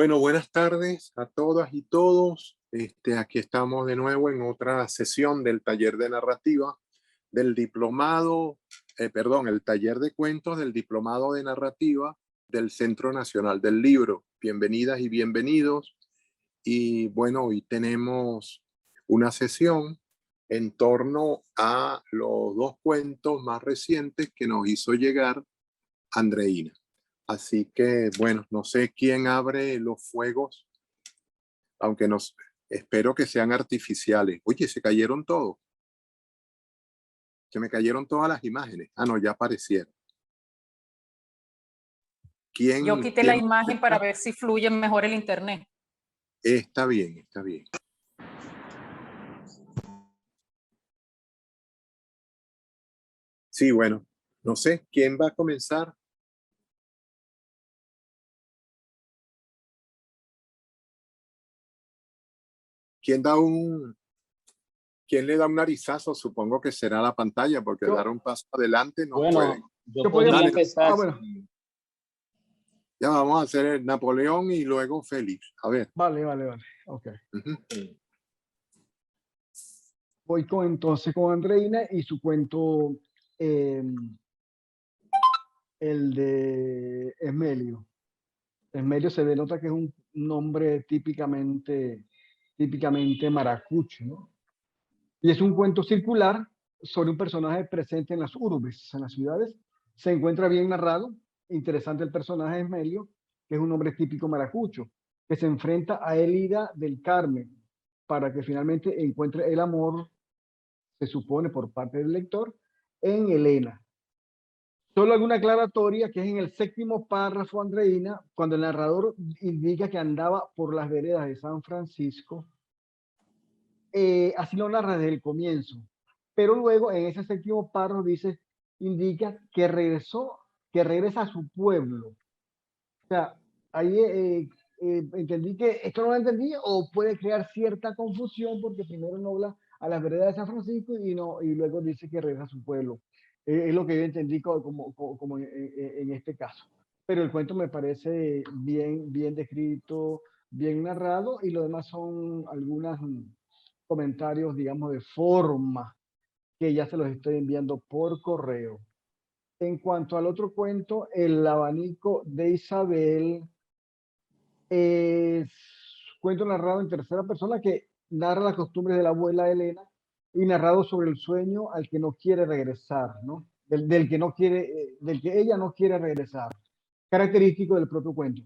Bueno, buenas tardes a todas y todos. Aquí estamos de nuevo en otra sesión del taller de narrativa del diplomado, el taller de cuentos del diplomado de narrativa del Centro Nacional del Libro. Bienvenidas y bienvenidos. Y bueno, hoy tenemos una sesión en torno a los dos cuentos más recientes que nos hizo llegar Andreina. Así que, bueno, no sé quién abre los fuegos, aunque espero que sean artificiales. Oye, se cayeron todos. Se me cayeron todas las imágenes. Ah, no, ya aparecieron. Yo quité la imagen para ver si fluye mejor el internet. Está bien, está bien. Sí, bueno, no sé, ¿quién va a comenzar? ¿Quién le da un narizazo? Supongo que será la pantalla, porque dar un paso adelante no pueden. Yo podría empezar. Bueno. Ya vamos a hacer el Napoleón y luego Félix. A ver. Vale. Ok. Voy entonces con Andreina y su cuento, el de Esmelio. Esmelio se denota que es un nombre típicamente maracucho, ¿no? Y es un cuento circular sobre un personaje presente en las urbes, en las ciudades. Se encuentra bien narrado. Interesante el personaje Esmelio, que es un hombre típico maracucho, que se enfrenta a Elida del Carmen para que finalmente encuentre el amor, se supone por parte del lector, en Elena. Solo alguna aclaratoria, que es en el 7º párrafo, Andreina, cuando el narrador indica que andaba por las veredas de San Francisco. Así lo narra desde el comienzo, pero luego en ese 7º párrafo indica que regresa a su pueblo. O sea, ahí entendí que esto no lo entendí, o puede crear cierta confusión porque primero nombra a las veredas de San Francisco y luego dice que regresa a su pueblo. Es lo que yo entendí como en este caso. Pero el cuento me parece bien descrito, bien narrado, y lo demás son algunas comentarios, digamos, de forma, que ya se los estoy enviando por correo. En cuanto al otro cuento, El abanico de Isabel, es cuento narrado en tercera persona que narra las costumbres de la abuela Elena y narrado sobre el sueño al que no quiere regresar, ¿no? Del que ella no quiere regresar. Característico del propio cuento.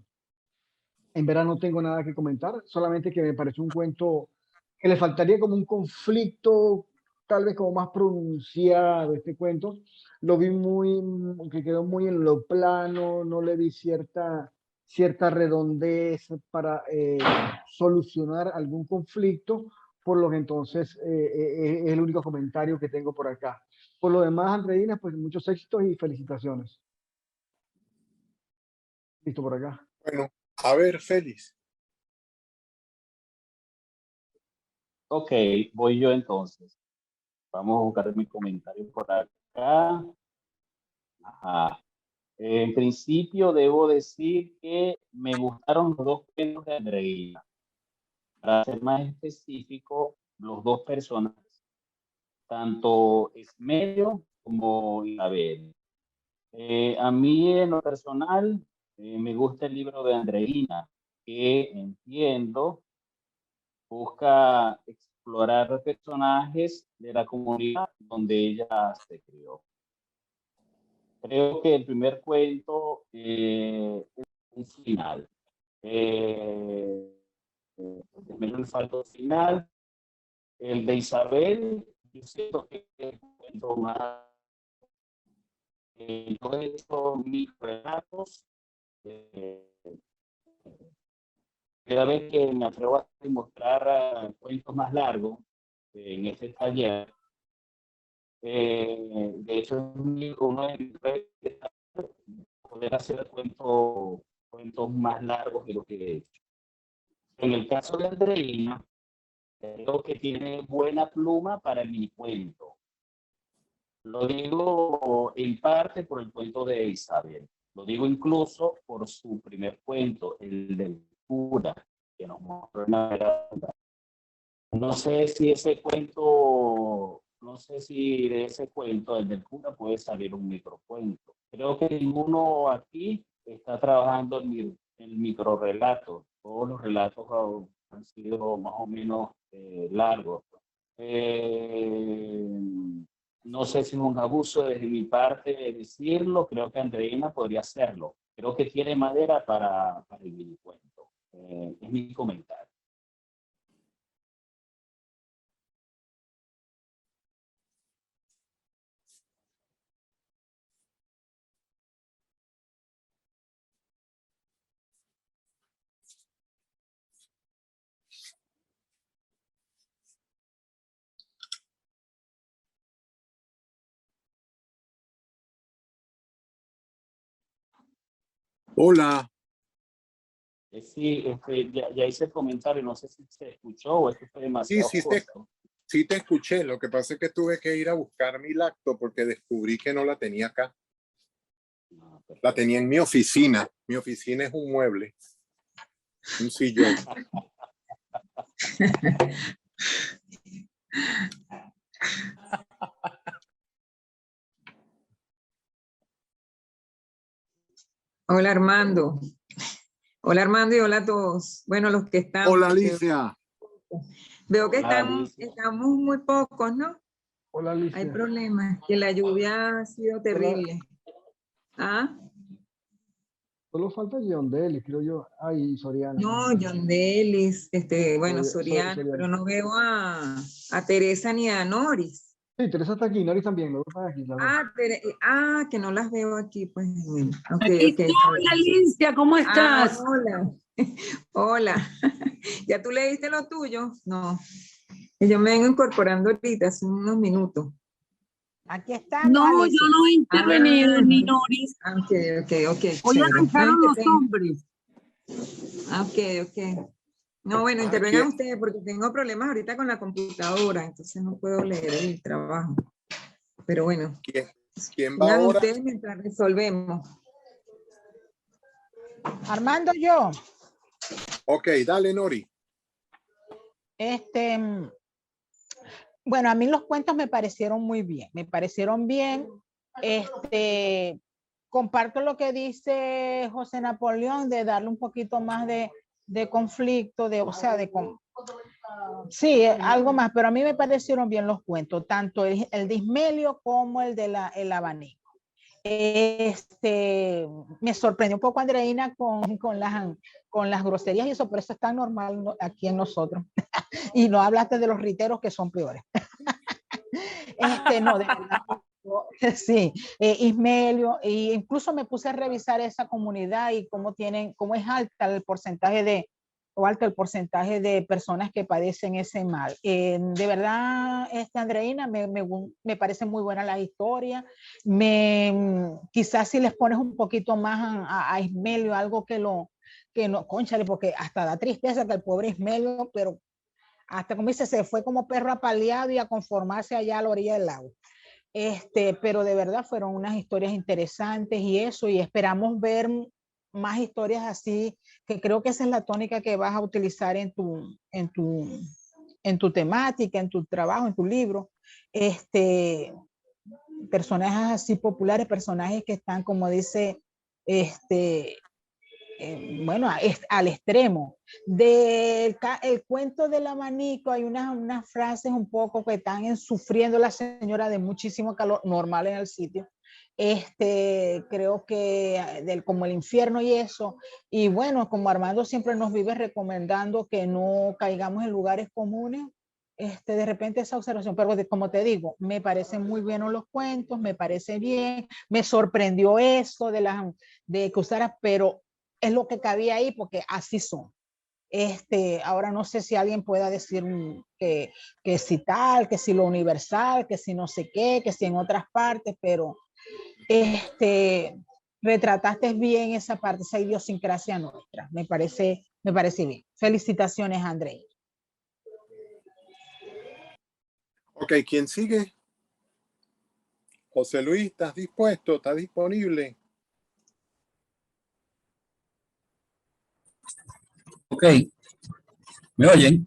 En verdad no tengo nada que comentar, solamente que me pareció un cuento que le faltaría como un conflicto, tal vez como más pronunciado. Este cuento lo vi que quedó muy en lo plano, no le vi cierta redondez para solucionar algún conflicto, por lo que entonces es el único comentario que tengo por acá. Por lo demás, Andreina, pues muchos éxitos y felicitaciones. Listo por acá. Bueno, a ver, Félix. Ok, voy yo entonces. Vamos a buscar mi comentario por acá. Ajá. En principio debo decir que me gustaron los dos cuentos de Andreina. Para ser más específico, los dos personajes, tanto Esmelio como Isabel. A mí en lo personal me gusta el libro de Andreina, que entiendo busca explorar personajes de la comunidad donde ella se crió. Creo que el primer cuento es un final. Me falta el final. El de Isabel, yo siento que es el cuento más. Yo he hecho mis relatos. Cada vez que me atrevo a demostrar cuentos más largos en este taller, de hecho, uno de mis retos poder hacer cuentos más largos de lo que he hecho. En el caso de Andreina, creo que tiene buena pluma para el minicuento. Lo digo en parte por el cuento de Isabel. Lo digo incluso por su primer cuento, el del No sé si ese cuento, no sé si de ese cuento, el del cura, puede salir un microcuento. Creo que ninguno aquí está trabajando el microrelato. Todos los relatos han sido más o menos largos. No sé si es un abuso desde mi parte de decirlo, creo que Andreina podría hacerlo. Creo que tiene madera para el minicuento. Es mi comentario. Hola. Sí, ya hice el comentario, no sé si se escuchó o esto fue Sí, demasiado corto. sí te escuché. Lo que pasa es que tuve que ir a buscar mi laptop porque descubrí que no la tenía acá. La tenía en mi oficina. Mi oficina es un mueble, un sillón. Hola Armando. Hola Armando y hola a todos. Bueno, los que están. Hola, Alicia. Veo que Hola, estamos muy pocos, ¿no? Hola, Alicia. Hay problemas, que la lluvia ha sido terrible. ¿Ah? Solo falta John Delis, creo yo. Ay, Soriana. No, John Delis, bueno, Soriano, Soriano. pero no veo a Teresa ni a Noris. Sí, Teresa está aquí, Nori también, los dos están aquí. Que no las veo aquí, pues bueno. Aquí estoy, Alicia, ¿cómo estás? Hola. Hola. ¿Ya tú leíste lo tuyo? No. Yo me vengo incorporando ahorita, hace unos minutos. Aquí estamos, No, Alicia. yo no he intervenido, ni Noris. Ok. Hoy Chévere. arrancaron los hombres. Ok. No, bueno, intervengan ustedes porque tengo problemas ahorita con la computadora, entonces no puedo leer el trabajo. Pero bueno. ¿Quién va ahora? Ustedes mientras resolvemos. Armando, yo. Ok, dale, Nori. Bueno, a mí los cuentos me parecieron muy bien, comparto lo que dice José Napoleón de darle un poquito más de conflicto, sí, algo más, pero a mí me parecieron bien los cuentos, tanto el de Ismelio como el de el abanico. Me sorprendió un poco Andreina con las groserías y eso, pero eso es tan normal aquí en nosotros. Y no hablaste de los riteros que son peores. No, de verdad. Sí, Ismelio, e incluso me puse a revisar esa comunidad y cómo es alto el porcentaje de personas que padecen ese mal. De verdad, Andreina, me parece muy buena la historia. Quizás si les pones un poquito más a Ismelio, algo que no, cónchale, porque hasta da tristeza que el pobre Ismelio, pero hasta como dice, se fue como perro apaleado y a conformarse allá a la orilla del lago. Pero de verdad fueron unas historias interesantes y esperamos ver más historias así, que creo que esa es la tónica que vas a utilizar en tu temática, en tu trabajo, en tu libro. Personajes así populares, personajes que están, como dice, bueno, al extremo. El cuento del abanico, hay unas frases un poco que están sufriendo la señora de muchísimo calor, normal en el sitio. Creo que como el infierno y eso. Y bueno, como Armando siempre nos vive recomendando que no caigamos en lugares comunes, de repente esa observación, pero como te digo, me parecen muy buenos los cuentos, me parece bien, me sorprendió eso de que usara, pero es lo que cabía ahí porque así son. Ahora no sé si alguien pueda decir que si tal, que si lo universal, que si no sé qué, que si en otras partes, pero retrataste bien esa parte, esa idiosincrasia nuestra. Me parece bien. Felicitaciones, André. Ok, ¿quién sigue? José Luis, ¿estás dispuesto? ¿Estás disponible? Ok. ¿Me oyen?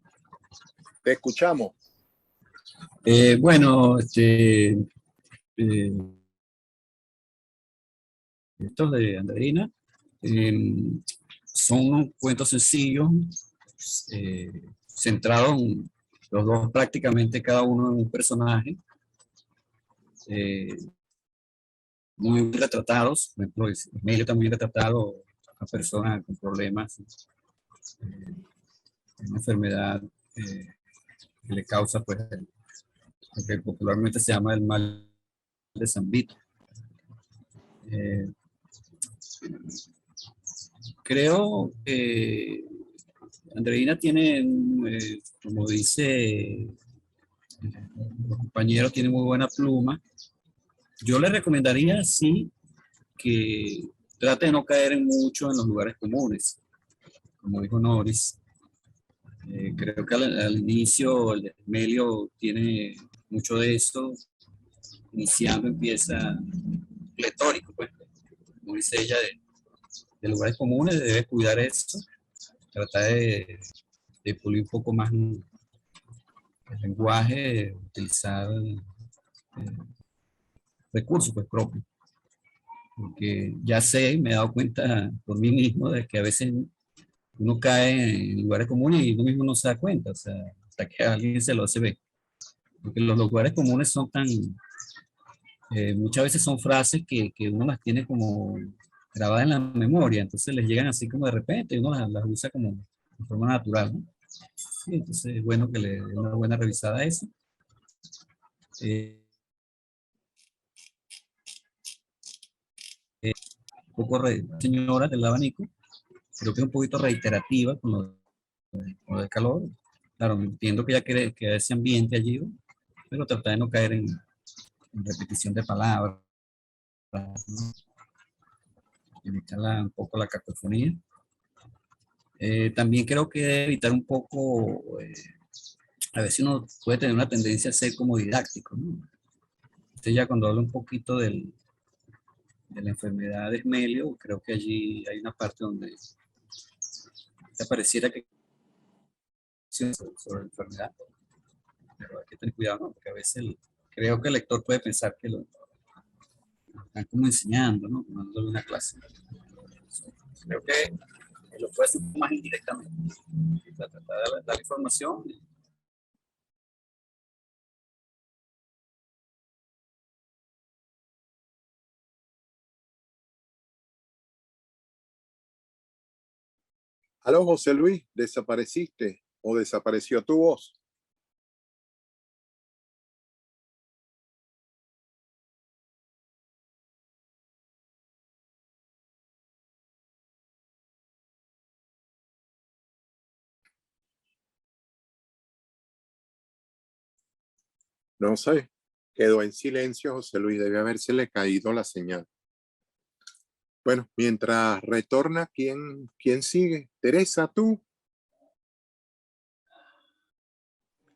Te escuchamos. Bueno, estos de Andreina son unos cuentos sencillos, centrados en los dos prácticamente cada uno en un personaje, muy bien retratados. Por ejemplo, Emilio también retratado a personas con problemas, una enfermedad que le causa pues lo que popularmente se llama el mal de San Vito. Creo que Andreina tiene, como dice los compañeros, tiene muy buena pluma. Yo le recomendaría, sí, que trate de no caer mucho en los lugares comunes, como dijo Noris. Creo que al inicio el de Melio tiene mucho de eso. Iniciando empieza pletórico, pues, como dice ella, de lugares comunes, debe cuidar eso, tratar de pulir un poco más el lenguaje, utilizar recursos pues, propios. Porque ya sé, me he dado cuenta por mí mismo de que a veces uno cae en lugares comunes y uno mismo no se da cuenta, o sea, hasta que alguien se lo hace ver. Porque los lugares comunes son tan, muchas veces son frases que uno las tiene como grabadas en la memoria, entonces les llegan así como de repente y uno las usa como de forma natural, ¿no? Sí, entonces es bueno que le dé una buena revisada a eso. Un poco señora del abanico, creo que es un poquito reiterativa con lo del calor. Claro, entiendo que ella quiere que ese ambiente allí, ¿no? Pero tratar de no caer en repetición de palabras, ¿no? Evitar un poco la cacofonía. También creo que debe evitar un poco, a veces uno puede tener una tendencia a ser como didáctico, ¿no? Usted ya cuando habla un poquito de la enfermedad de Esmelio, creo que allí hay una parte donde te pareciera que sobre la enfermedad, pero hay que tener cuidado, ¿no? Porque a veces creo que el lector puede pensar que lo están como enseñando, ¿no? Como dándole una clase. Creo que lo puede hacer más indirectamente. Tratar de dar información. Aló, José Luis, ¿desapareciste o desapareció tu voz? No sé, quedó en silencio José Luis, debe habérsele caído la señal. Bueno, mientras retorna, ¿quién sigue? Teresa, tú.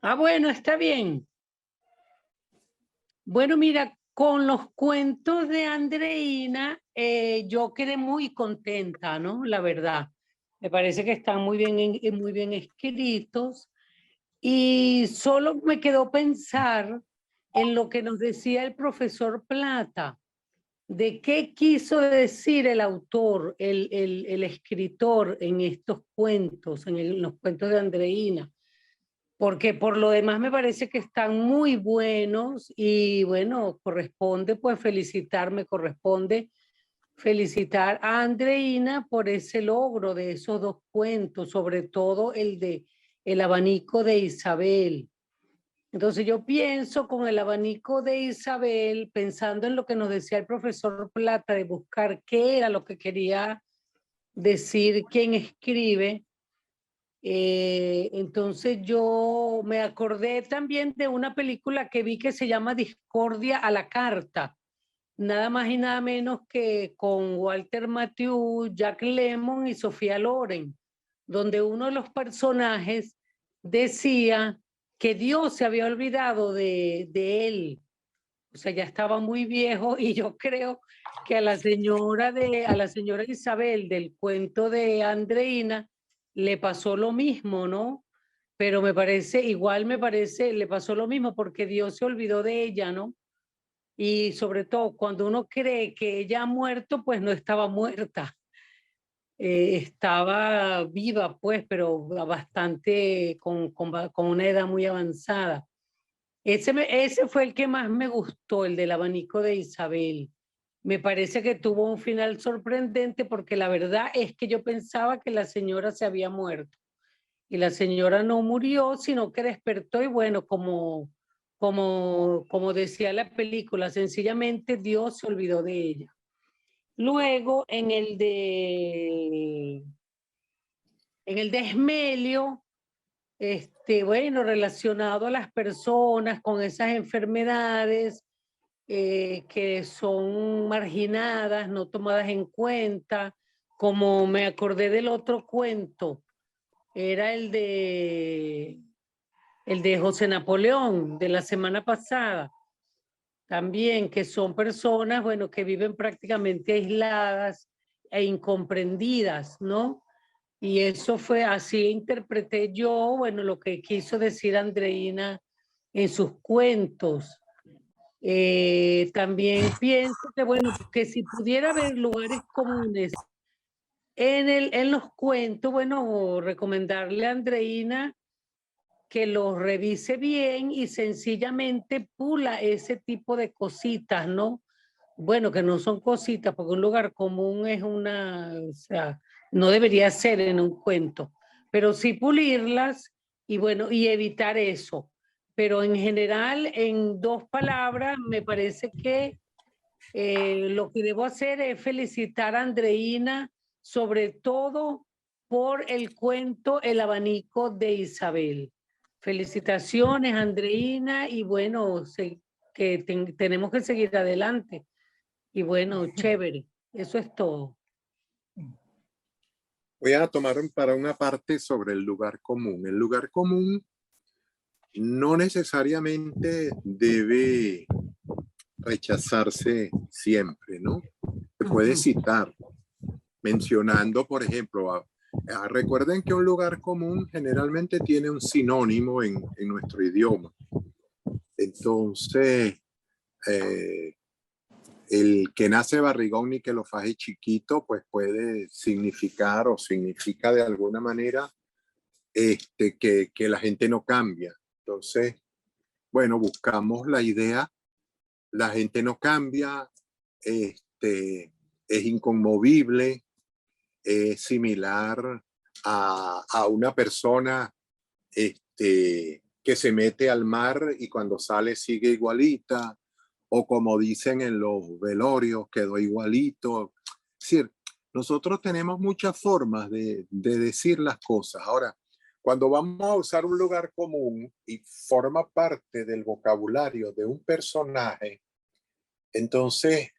Ah, bueno, está bien. Bueno, mira, con los cuentos de Andreina, yo quedé muy contenta, ¿no? La verdad. Me parece que están muy bien escritos. Y solo me quedó pensar en lo que nos decía el profesor Plata, de qué quiso decir el autor, el escritor en estos cuentos, en los cuentos de Andreina. Porque por lo demás me parece que están muy buenos y bueno, me corresponde felicitar a Andreina por ese logro de esos dos cuentos, sobre todo el de El abanico de Isabel. Entonces yo pienso con El abanico de Isabel, pensando en lo que nos decía el profesor Plata de buscar qué era lo que quería decir quien escribe. Entonces yo me acordé también de una película que vi que se llama Discordia a la carta, nada más y nada menos que con Walter Matthau, Jack Lemmon y Sofía Loren, donde uno de los personajes decía que Dios se había olvidado de él, o sea, ya estaba muy viejo, y yo creo que a la señora Isabel del cuento de Andreina le pasó lo mismo, ¿no? pero igual me parece, le pasó lo mismo porque Dios se olvidó de ella, ¿no? Y sobre todo cuando uno cree que ella ha muerto, pues no estaba muerta. Estaba viva, pues, pero bastante con una edad muy avanzada. Ese fue el que más me gustó, el del abanico de Isabel. Me parece que tuvo un final sorprendente porque la verdad es que yo pensaba que la señora se había muerto. Y la señora no murió, sino que despertó y bueno, como decía la película, sencillamente Dios se olvidó de ella. Luego, en el de Esmelio, bueno, relacionado a las personas con esas enfermedades que son marginadas, no tomadas en cuenta, como me acordé del otro cuento, era el de José Napoleón, de la semana pasada, también, que son personas, bueno, que viven prácticamente aisladas e incomprendidas, ¿no? Y eso fue, así interpreté yo, bueno, lo que quiso decir Andreina en sus cuentos. También pienso que, bueno, que si pudiera haber lugares comunes en los cuentos, bueno, recomendarle a Andreina que los revise bien y sencillamente pula ese tipo de cositas, ¿no? Bueno, que no son cositas, porque un lugar común es o sea, no debería ser en un cuento, pero sí pulirlas y bueno, y evitar eso. Pero en general, en 2 palabras, me parece que lo que debo hacer es felicitar a Andreina, sobre todo por el cuento El abanico de Isabel. Felicitaciones, Andreina, y bueno, tenemos que seguir adelante. Y bueno, chévere, eso es todo. Voy a tomar para una parte sobre el lugar común. El lugar común no necesariamente debe rechazarse siempre, ¿no? Se puede citar, mencionando, por ejemplo, recuerden que un lugar común generalmente tiene un sinónimo en nuestro idioma. Entonces, el que nace barrigón ni que lo faje chiquito, pues puede significar o significa de alguna manera que la gente no cambia. Entonces, bueno, buscamos la idea, la gente no cambia, es inconmovible, es similar a una persona que se mete al mar y cuando sale sigue igualita, o como dicen en los velorios, quedó igualito. Es decir, nosotros tenemos muchas formas de decir las cosas. Ahora, cuando vamos a usar un lugar común y forma parte del vocabulario de un personaje, entonces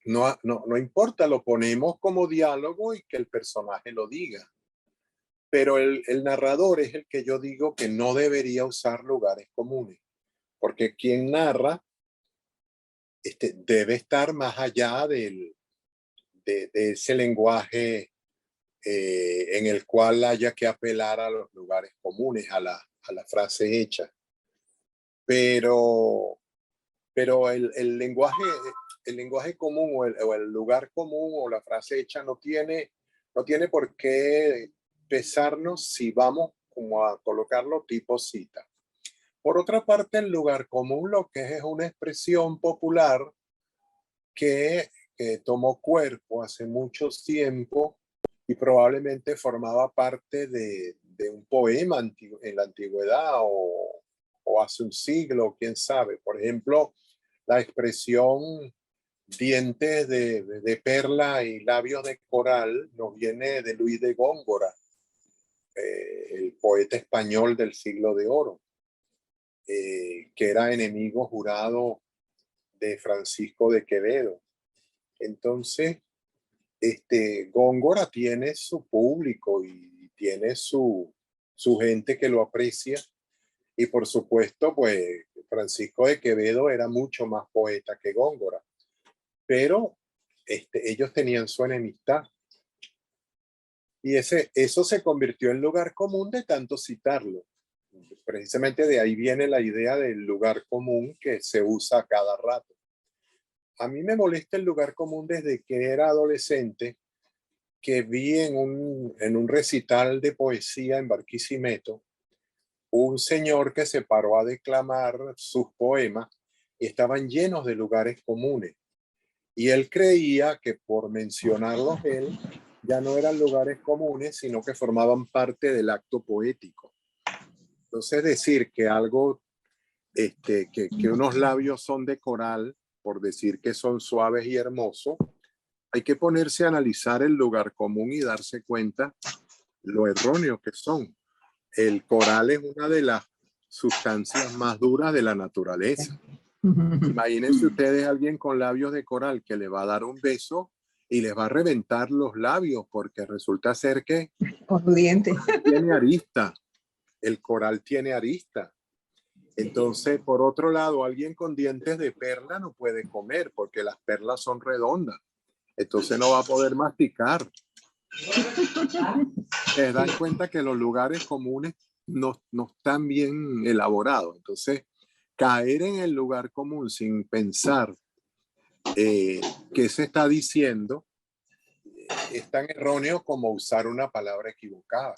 no importa, lo ponemos como diálogo y que el personaje lo diga. Pero el narrador es el que yo digo que no debería usar lugares comunes, porque quien narra debe estar más allá de ese lenguaje en el cual haya que apelar a los lugares comunes, a la frase hecha. Pero el lenguaje común o el lugar común o la frase hecha no tiene por qué pesarnos si vamos como a colocarlo tipo cita. Por otra parte, el lugar común lo que es una expresión popular que tomó cuerpo hace mucho tiempo y probablemente formaba parte de un poema en la antigüedad o hace un siglo, quién sabe. Por ejemplo, la expresión dientes de perla y labios de coral nos viene de Luis de Góngora, el poeta español del siglo de oro, que era enemigo jurado de Francisco de Quevedo. Entonces, Góngora tiene su público y tiene su gente que lo aprecia. Y por supuesto, pues Francisco de Quevedo era mucho más poeta que Góngora. Pero ellos tenían su enemistad. Y eso se convirtió en lugar común de tanto citarlo. precisamente de ahí viene la idea del lugar común que se usa a cada rato. A mí me molesta el lugar común desde que era adolescente, que vi en un recital de poesía en Barquisimeto, un señor que se paró a declamar sus poemas y estaban llenos de lugares comunes. Y él creía que por mencionarlos él, ya no eran lugares comunes, sino que formaban parte del acto poético. Entonces decir que algo, que unos labios son de coral, por decir que son suaves y hermosos, hay que ponerse a analizar el lugar común y darse cuenta lo erróneo que son. El coral es una de las sustancias más duras de la naturaleza. Imagínense ustedes a alguien con labios de coral que le va a dar un beso y les va a reventar los labios porque resulta ser que tiene arista. El coral tiene arista. Entonces, por otro lado, alguien con dientes de perla no puede comer porque las perlas son redondas. Entonces no va a poder masticar. Se dan cuenta que los lugares comunes no están bien elaborados. Entonces, caer en el lugar común sin pensar qué se está diciendo es tan erróneo como usar una palabra equivocada.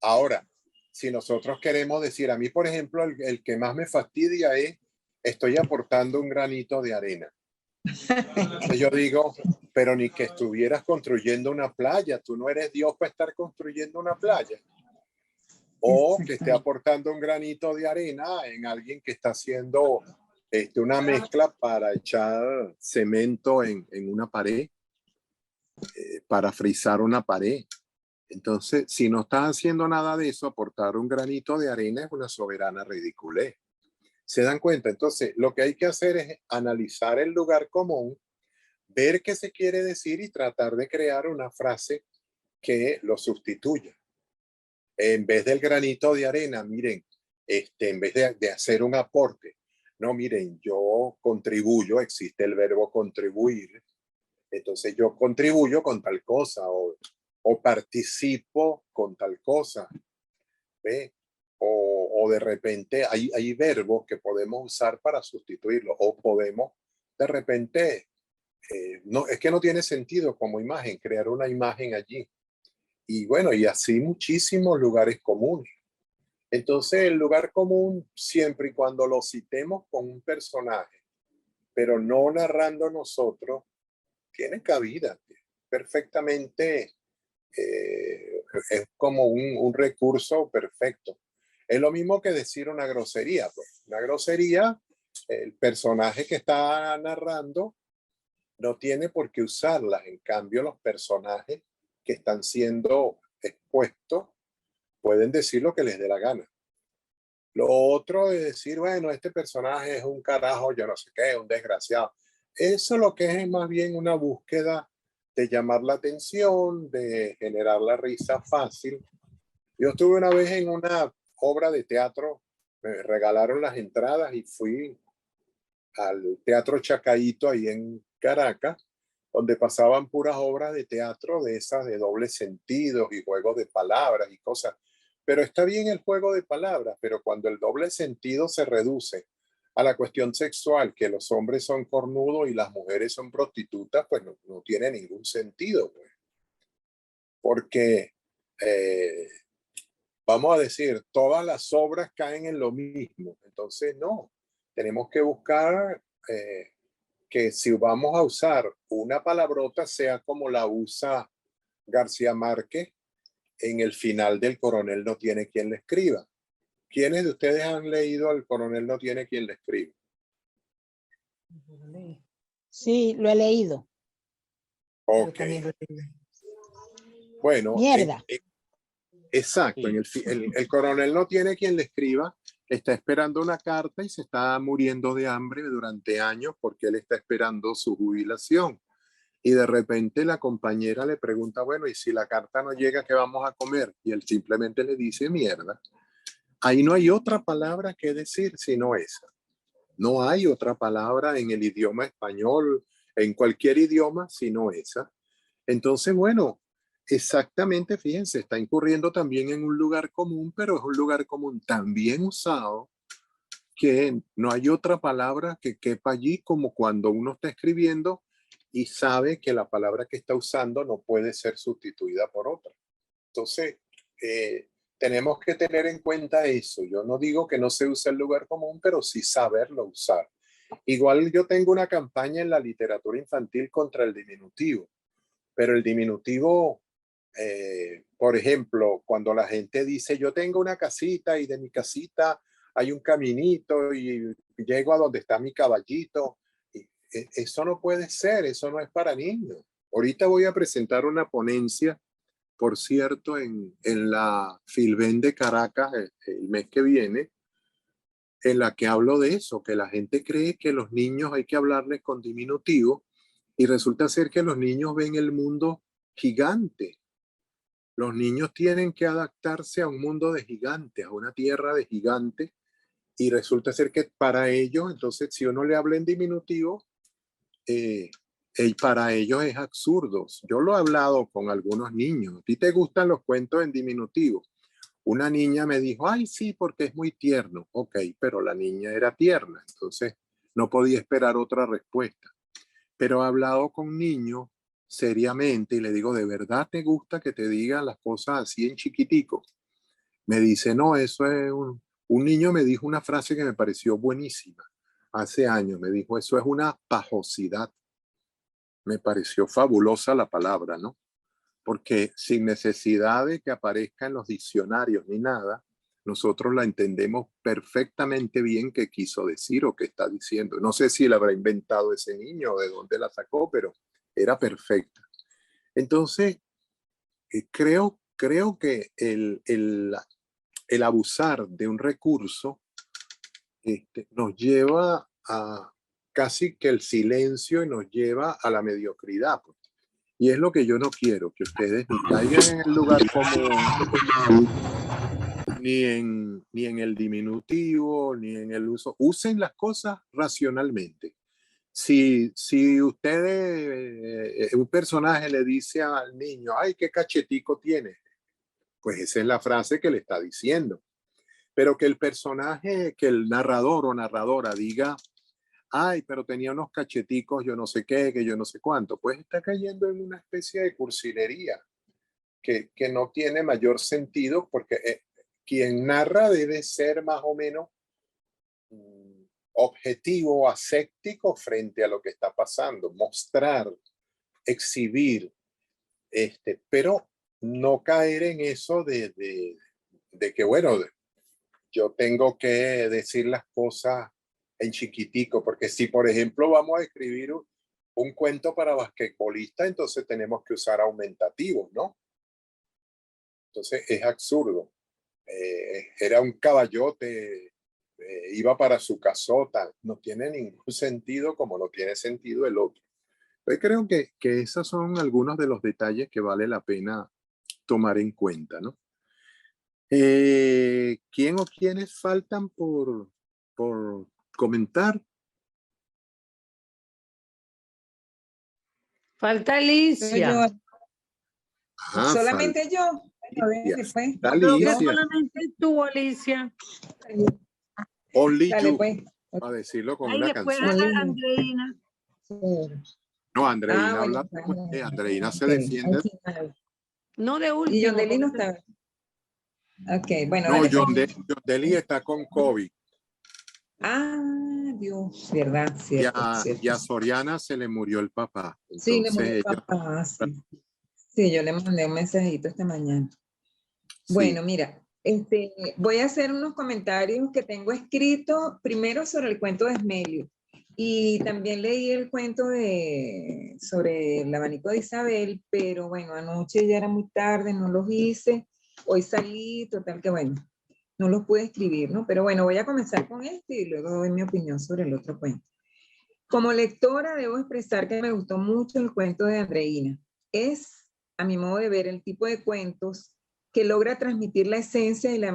Ahora, si nosotros queremos decir, a mí, por ejemplo, el que más me fastidia es, estoy aportando un granito de arena. Entonces yo digo, pero ni que estuvieras construyendo una playa, tú no eres Dios para estar construyendo una playa. O que esté aportando un granito de arena en alguien que está haciendo una mezcla para echar cemento en una pared, para frizar una pared. Entonces, si no estás haciendo nada de eso, aportar un granito de arena es una soberana ridiculez. ¿Se dan cuenta? Entonces, lo que hay que hacer es analizar el lugar común, ver qué se quiere decir y tratar de crear una frase que lo sustituya. En vez del granito de arena, miren, en vez de hacer un aporte, no, miren, yo contribuyo, existe el verbo contribuir, entonces yo contribuyo con tal cosa o participo con tal cosa, ¿ve? O de repente hay verbos que podemos usar para sustituirlo, o podemos de repente, no, es que no tiene sentido como imagen, crear una imagen allí. Y bueno, y así muchísimos lugares comunes. Entonces, el lugar común, siempre y cuando lo citemos con un personaje, pero no narrando nosotros, tiene cabida. Perfectamente, es como un recurso perfecto. Es lo mismo que decir una grosería. Pues. Una grosería, el personaje que está narrando no tiene por qué usarlas. En cambio, los personajes que están siendo expuestos pueden decir lo que les dé la gana. Lo otro es decir, bueno, este personaje es un carajo, yo no sé qué, un desgraciado. Eso lo que es más bien una búsqueda de llamar la atención, de generar la risa fácil. Yo estuve una vez en una obra de teatro, me regalaron las entradas y fui al Teatro Chacaíto ahí en Caracas, donde pasaban puras obras de teatro de esas de doble sentido y juegos de palabras y cosas. Pero está bien el juego de palabras, pero cuando el doble sentido se reduce a la cuestión sexual, que los hombres son cornudos y las mujeres son prostitutas, pues no tiene ningún sentido. Pues. Porque, vamos a decir, todas las obras caen en lo mismo. Entonces, no, tenemos que buscar que si vamos a usar una palabrota sea como la usa García Márquez en el final del Coronel no tiene quien le escriba. ¿Quiénes de ustedes han leído al Coronel no tiene quien le escriba? Sí, lo he leído. Ok. Bueno, Mierda. Exacto, el coronel no tiene quien le escriba, está esperando una carta y se está muriendo de hambre durante años porque él está esperando su jubilación. Y de repente la compañera le pregunta, bueno, y si la carta no llega, ¿qué vamos a comer? Y él simplemente le dice mierda. Ahí no hay otra palabra que decir sino esa. No hay otra palabra en el idioma español, en cualquier idioma, sino esa. Entonces, bueno, Exactamente, fíjense, está incurriendo también en un lugar común, pero es un lugar común tan bien usado que no hay otra palabra que quepa allí, como cuando uno está escribiendo y sabe que la palabra que está usando no puede ser sustituida por otra. Entonces, tenemos que tener en cuenta eso. Yo no digo que no se use el lugar común, pero sí saberlo usar. Igual yo tengo una campaña en la literatura infantil contra el diminutivo, pero el diminutivo, por ejemplo, cuando la gente dice yo tengo una casita y de mi casita hay un caminito y llego a donde está mi caballito, eso no puede ser, eso no es para niños. Ahorita voy a presentar una ponencia, por cierto, en la Filben de Caracas el mes que viene, en la que hablo de eso, que la gente cree que los niños hay que hablarles con diminutivo y resulta ser que los niños ven el mundo gigante. Los niños tienen que adaptarse a un mundo de gigantes, a una tierra de gigantes, y resulta ser que para ellos, entonces, si uno le habla en diminutivo, para ellos es absurdo. Yo lo he hablado con algunos niños. ¿A ti te gustan los cuentos en diminutivo? Una niña me dijo, ay, sí, porque es muy tierno. Ok, pero la niña era tierna, entonces no podía esperar otra respuesta. Pero he hablado con niños seriamente y le digo, ¿de verdad te gusta que te digan las cosas así en chiquitico? Me dice, no, eso es un niño me dijo una frase que me pareció buenísima. Hace años me dijo, eso es una pajosidad. Me pareció fabulosa la palabra, ¿no? Porque sin necesidad de que aparezca en los diccionarios ni nada, nosotros la entendemos perfectamente bien qué quiso decir o qué está diciendo. No sé si la habrá inventado ese niño o de dónde la sacó, pero era perfecta. Entonces, creo que el abusar de un recurso nos lleva a casi que el silencio y nos lleva a la mediocridad. Pues. Y es lo que yo no quiero, que ustedes ni caigan en el lugar común, ni en el diminutivo, ni en el uso. Usen las cosas racionalmente. Si ustedes, un personaje le dice al niño, ay, qué cachetico tiene, pues esa es la frase que le está diciendo. Pero que el personaje, que el narrador o narradora diga, ay, pero tenía unos cacheticos, yo no sé qué, que yo no sé cuánto, pues está cayendo en una especie de cursilería que no tiene mayor sentido porque quien narra debe ser más o menos objetivo, aséptico frente a lo que está pasando, mostrar, exhibir, pero no caer en eso de que, bueno, yo tengo que decir las cosas en chiquitico, porque si, por ejemplo, vamos a escribir un cuento para basquetbolista, entonces tenemos que usar aumentativos, ¿no? Entonces es absurdo. Era un caballote, iba para su casota, no tiene ningún sentido como no tiene sentido el otro. Yo creo que esos son algunos de los detalles que vale la pena tomar en cuenta, ¿no? ¿Quién o quiénes faltan por comentar? Falta Alicia. Ajá, Solamente yo. A ver, Alicia. pues. Yo creo que Alicia. solamente tú, Alicia. Only Dale, you, pues. para decirlo con Ahí una después canción. a Andreina. No, Andreina bueno, habla después. Andreina se ok, defiende. al final. No de Y último. John Deli no porque- está. Ok, bueno, No, dale, John pues. Deli está con COVID. Ah, Dios, verdad, cierto, Y cierto. a Soriana se le murió el papá. Sí, le murió el Entonces, papá, sí. Sí, yo le mandé un mensajito esta mañana. sí. Bueno, mira, voy a hacer unos comentarios que tengo escrito primero sobre el cuento de Esmelio y también leí el cuento sobre el abanico de Isabel, pero bueno, anoche ya era muy tarde, no los hice, hoy salí, total que bueno, no los pude escribir, ¿no? Pero bueno, voy a comenzar con este y luego doy mi opinión sobre el otro cuento. Como lectora debo expresar que me gustó mucho el cuento de Andreina. Es, a mi modo de ver, el tipo de cuentos que logra transmitir la esencia y la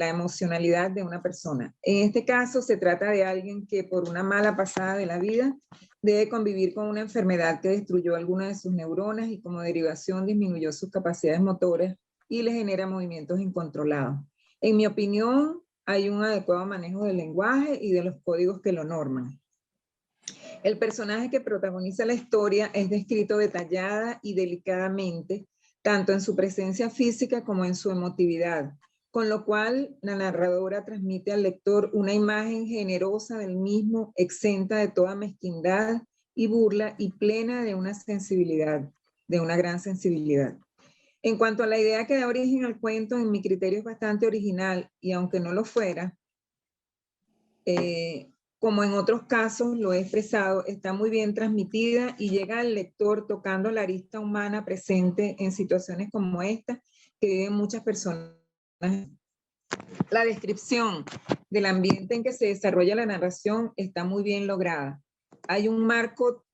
emocionalidad de una persona. En este caso se trata de alguien que por una mala pasada de la vida debe convivir con una enfermedad que destruyó algunas de sus neuronas y como derivación disminuyó sus capacidades motoras y le genera movimientos incontrolados. En mi opinión, hay un adecuado manejo del lenguaje y de los códigos que lo norman. El personaje que protagoniza la historia es descrito detallada y delicadamente, tanto en su presencia física como en su emotividad, con lo cual la narradora transmite al lector una imagen generosa del mismo, exenta de toda mezquindad y burla y plena de una sensibilidad, de una gran sensibilidad. En cuanto a la idea que da origen al cuento, en mi criterio es bastante original y aunque no lo fuera, como en otros casos lo he expresado, está muy bien transmitida y llega al lector tocando la arista humana presente en situaciones como esta que viven muchas personas. La descripción del ambiente en que se desarrolla la narración está muy bien lograda. Hay un marcado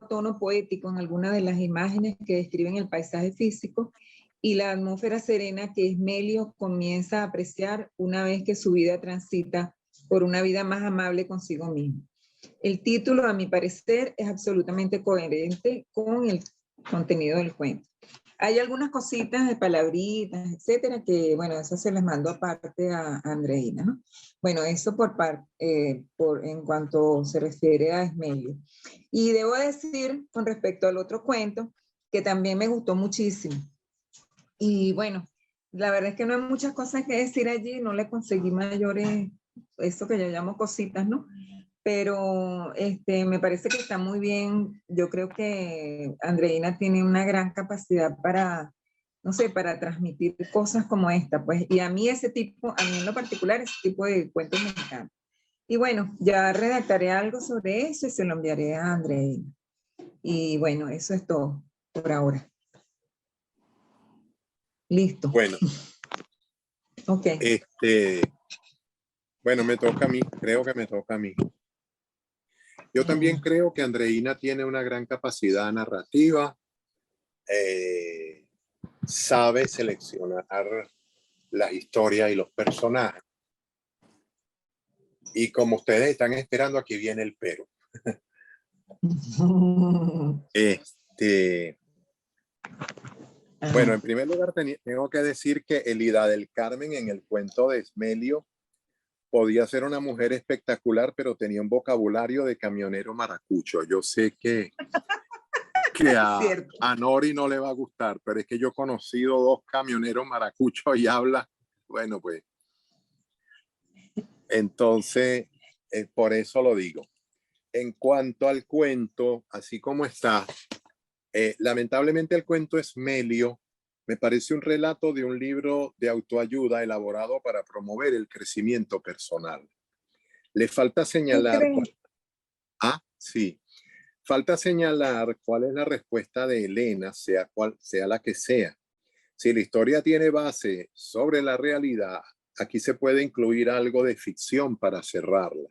tono poético en algunas de las imágenes que describen el paisaje físico y la atmósfera serena que Ismelio comienza a apreciar una vez que su vida transita por una vida más amable consigo mismo. El título, a mi parecer, es absolutamente coherente con el contenido del cuento. Hay algunas cositas de palabritas, etcétera, que, bueno, eso se les mando aparte a Andreina, ¿no? Bueno, eso en cuanto se refiere a Ismelio. Y debo decir, con respecto al otro cuento, que también me gustó muchísimo. Y bueno, la verdad es que no hay muchas cosas que decir allí, no le conseguí mayores, eso que yo llamo cositas, ¿no? Pero me parece que está muy bien. Yo creo que Andreina tiene una gran capacidad para, no sé, para transmitir cosas como esta, pues, y a mí en lo particular, ese tipo de cuentos me encanta. Y bueno, ya redactaré algo sobre eso y se lo enviaré a Andreina. Y bueno, eso es todo por ahora. Listo. Bueno. Ok. Bueno, me toca a mí, creo que me toca a mí. Yo también creo que Andreina tiene una gran capacidad narrativa, sabe seleccionar las historias y los personajes. Y como ustedes están esperando, aquí viene el pero. Bueno, en primer lugar tengo que decir que Elida del Carmen en el cuento de Ismelio podía ser una mujer espectacular, pero tenía un vocabulario de camionero maracucho. Yo sé que a Nori no le va a gustar, pero es que yo he conocido 2 camioneros maracuchos y habla, bueno, pues. Entonces, por eso lo digo. En cuanto al cuento, así como está, lamentablemente el cuento Ismelio me parece un relato de un libro de autoayuda elaborado para promover el crecimiento personal. Le falta señalar falta señalar cuál es la respuesta de Elena, sea cual sea la que sea. Si la historia tiene base sobre la realidad, aquí se puede incluir algo de ficción para cerrarla.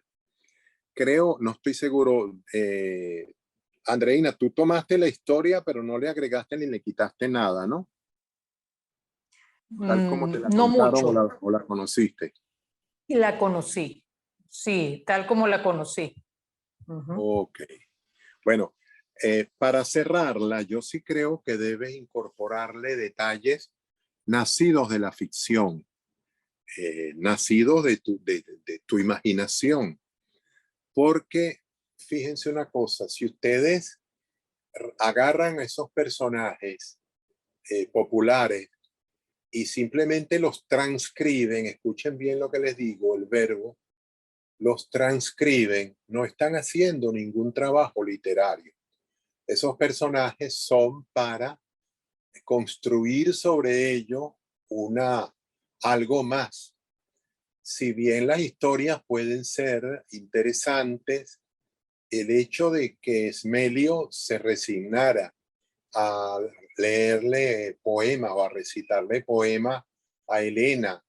Creo, no estoy seguro, Andreina, tú tomaste la historia, pero no le agregaste ni le quitaste nada, ¿no? Tal como te la no contaron mucho. o la conociste. Y la conocí, sí, tal como la conocí. Ok. Bueno, para cerrarla, yo sí creo que debes incorporarle detalles nacidos de la ficción, nacidos de tu imaginación. Porque, fíjense una cosa, si ustedes agarran esos personajes populares y simplemente los transcriben, escuchen bien lo que les digo, el verbo, los transcriben, no están haciendo ningún trabajo literario. Esos personajes son para construir sobre ello algo más. Si bien las historias pueden ser interesantes, el hecho de que Ismelio se resignara a leerle poemas o a recitarle poemas a Elena,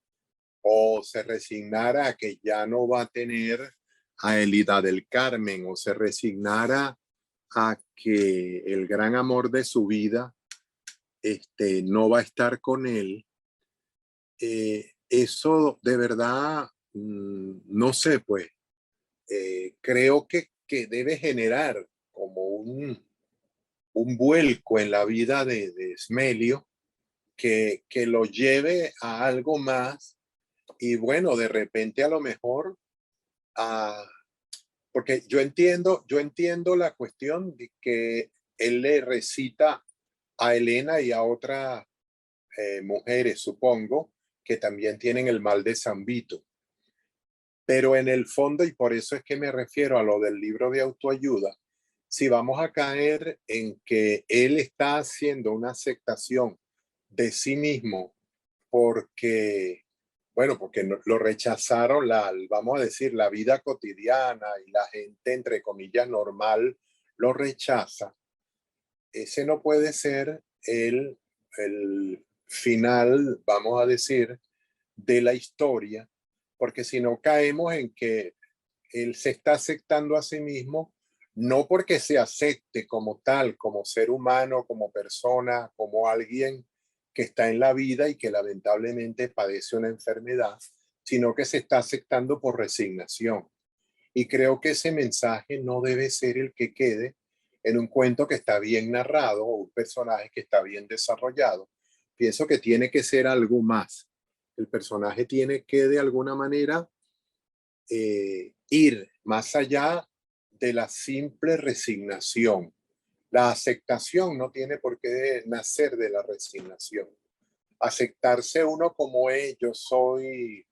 o se resignara a que ya no va a tener a Elida del Carmen, o se resignara a que el gran amor de su vida no va a estar con él, eso de verdad, no sé, pues, creo que debe generar como un vuelco en la vida de Esmelio que lo lleve a algo más y bueno, de repente a lo mejor, porque yo entiendo la cuestión de que él le recita a Elena y a otras mujeres, supongo, que también tienen el mal de San Vito. Pero en el fondo, y por eso es que me refiero a lo del libro de autoayuda, si vamos a caer en que él está haciendo una aceptación de sí mismo porque, bueno, porque lo rechazaron, vamos a decir, la vida cotidiana y la gente, entre comillas, normal, lo rechaza, ese no puede ser el final, vamos a decir, de la historia, porque si no caemos en que él se está aceptando a sí mismo, no porque se acepte como tal, como ser humano, como persona, como alguien que está en la vida y que lamentablemente padece una enfermedad, sino que se está aceptando por resignación. Y creo que ese mensaje no debe ser el que quede en un cuento que está bien narrado o un personaje que está bien desarrollado. Pienso que tiene que ser algo más. El personaje tiene que de alguna manera ir más allá de la simple resignación. La aceptación no tiene por qué nacer de la resignación. Aceptarse uno como es, yo soy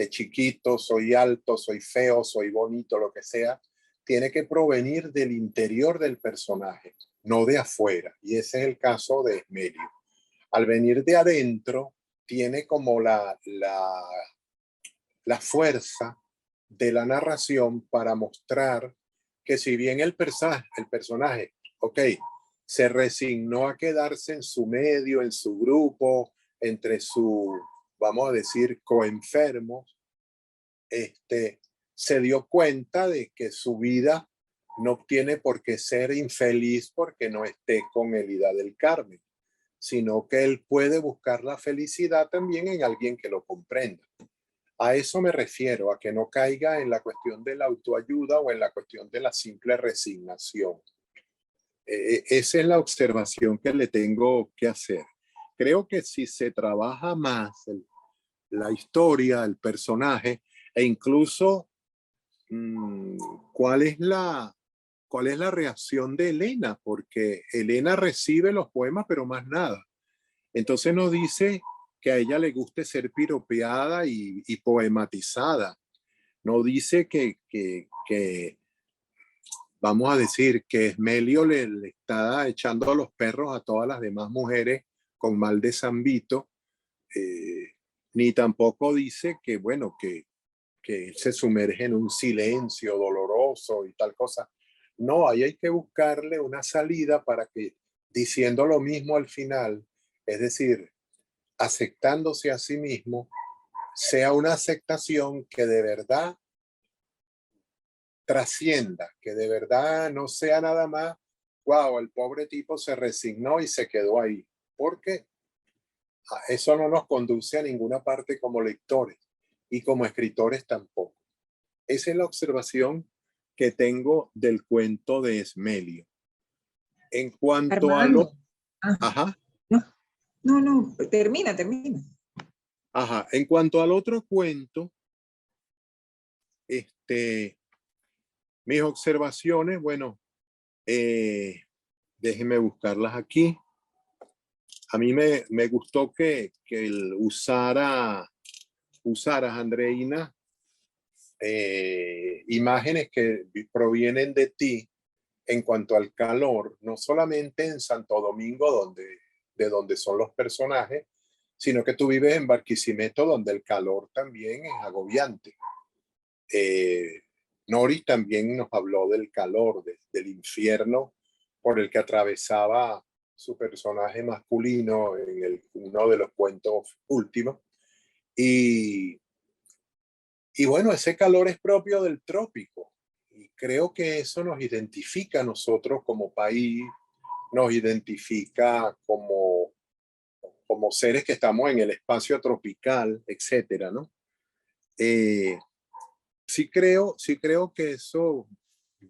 chiquito, soy alto, soy feo, soy bonito, lo que sea, tiene que provenir del interior del personaje, no de afuera. Y ese es el caso de Esmelio. Al venir de adentro, tiene como la fuerza de la narración para mostrar que si bien el personaje, ok, se resignó a quedarse en su medio, en su grupo, entre su, vamos a decir, coenfermos, se dio cuenta de que su vida no tiene por qué ser infeliz porque no esté con Elida del Carmen, sino que él puede buscar la felicidad también en alguien que lo comprenda. A eso me refiero, a que no caiga en la cuestión de la autoayuda o en la cuestión de la simple resignación. Esa es la observación que le tengo que hacer. Creo que si se trabaja más la historia, el personaje, e incluso cuál es la reacción de Elena, porque Elena recibe los poemas, pero más nada. Entonces nos dice que a ella le guste ser piropeada y poematizada. No dice que vamos a decir, que Esmelio le está echando a los perros a todas las demás mujeres con mal de San Vito, ni tampoco dice que, bueno, que él se sumerge en un silencio doloroso y tal cosa. No, ahí hay que buscarle una salida para que, diciendo lo mismo al final, es decir, aceptándose a sí mismo, sea una aceptación que de verdad trascienda, que de verdad no sea nada más, wow, el pobre tipo se resignó y se quedó ahí, porque eso no nos conduce a ninguna parte como lectores y como escritores tampoco. Esa es la observación que tengo del cuento de Esmelio. En cuanto a lo... Ajá. No, termina. Ajá. En cuanto al otro cuento, mis observaciones, bueno, déjenme buscarlas aquí. A mí me gustó que él usaras, Andreina, imágenes que provienen de ti en cuanto al calor, no solamente en Santo Domingo, de donde son los personajes, sino que tú vives en Barquisimeto, donde el calor también es agobiante. Nori también nos habló del calor, del infierno por el que atravesaba su personaje masculino en uno de los cuentos últimos. Y bueno, ese calor es propio del trópico. Y creo que eso nos identifica a nosotros como país, nos identifica como como seres que estamos en el espacio tropical, etcétera, ¿no? Sí creo que eso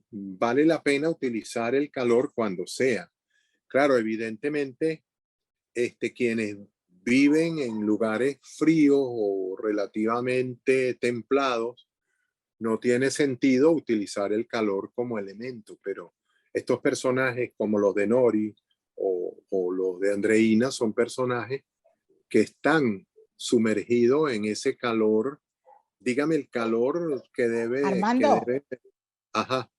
vale la pena utilizar el calor cuando sea. Claro, evidentemente, quienes viven en lugares fríos o relativamente templados, no tiene sentido utilizar el calor como elemento, pero estos personajes como los de Nori o los de Andreina son personajes que están sumergidos en ese calor. Dígame el calor que debe... Armando, Ajá.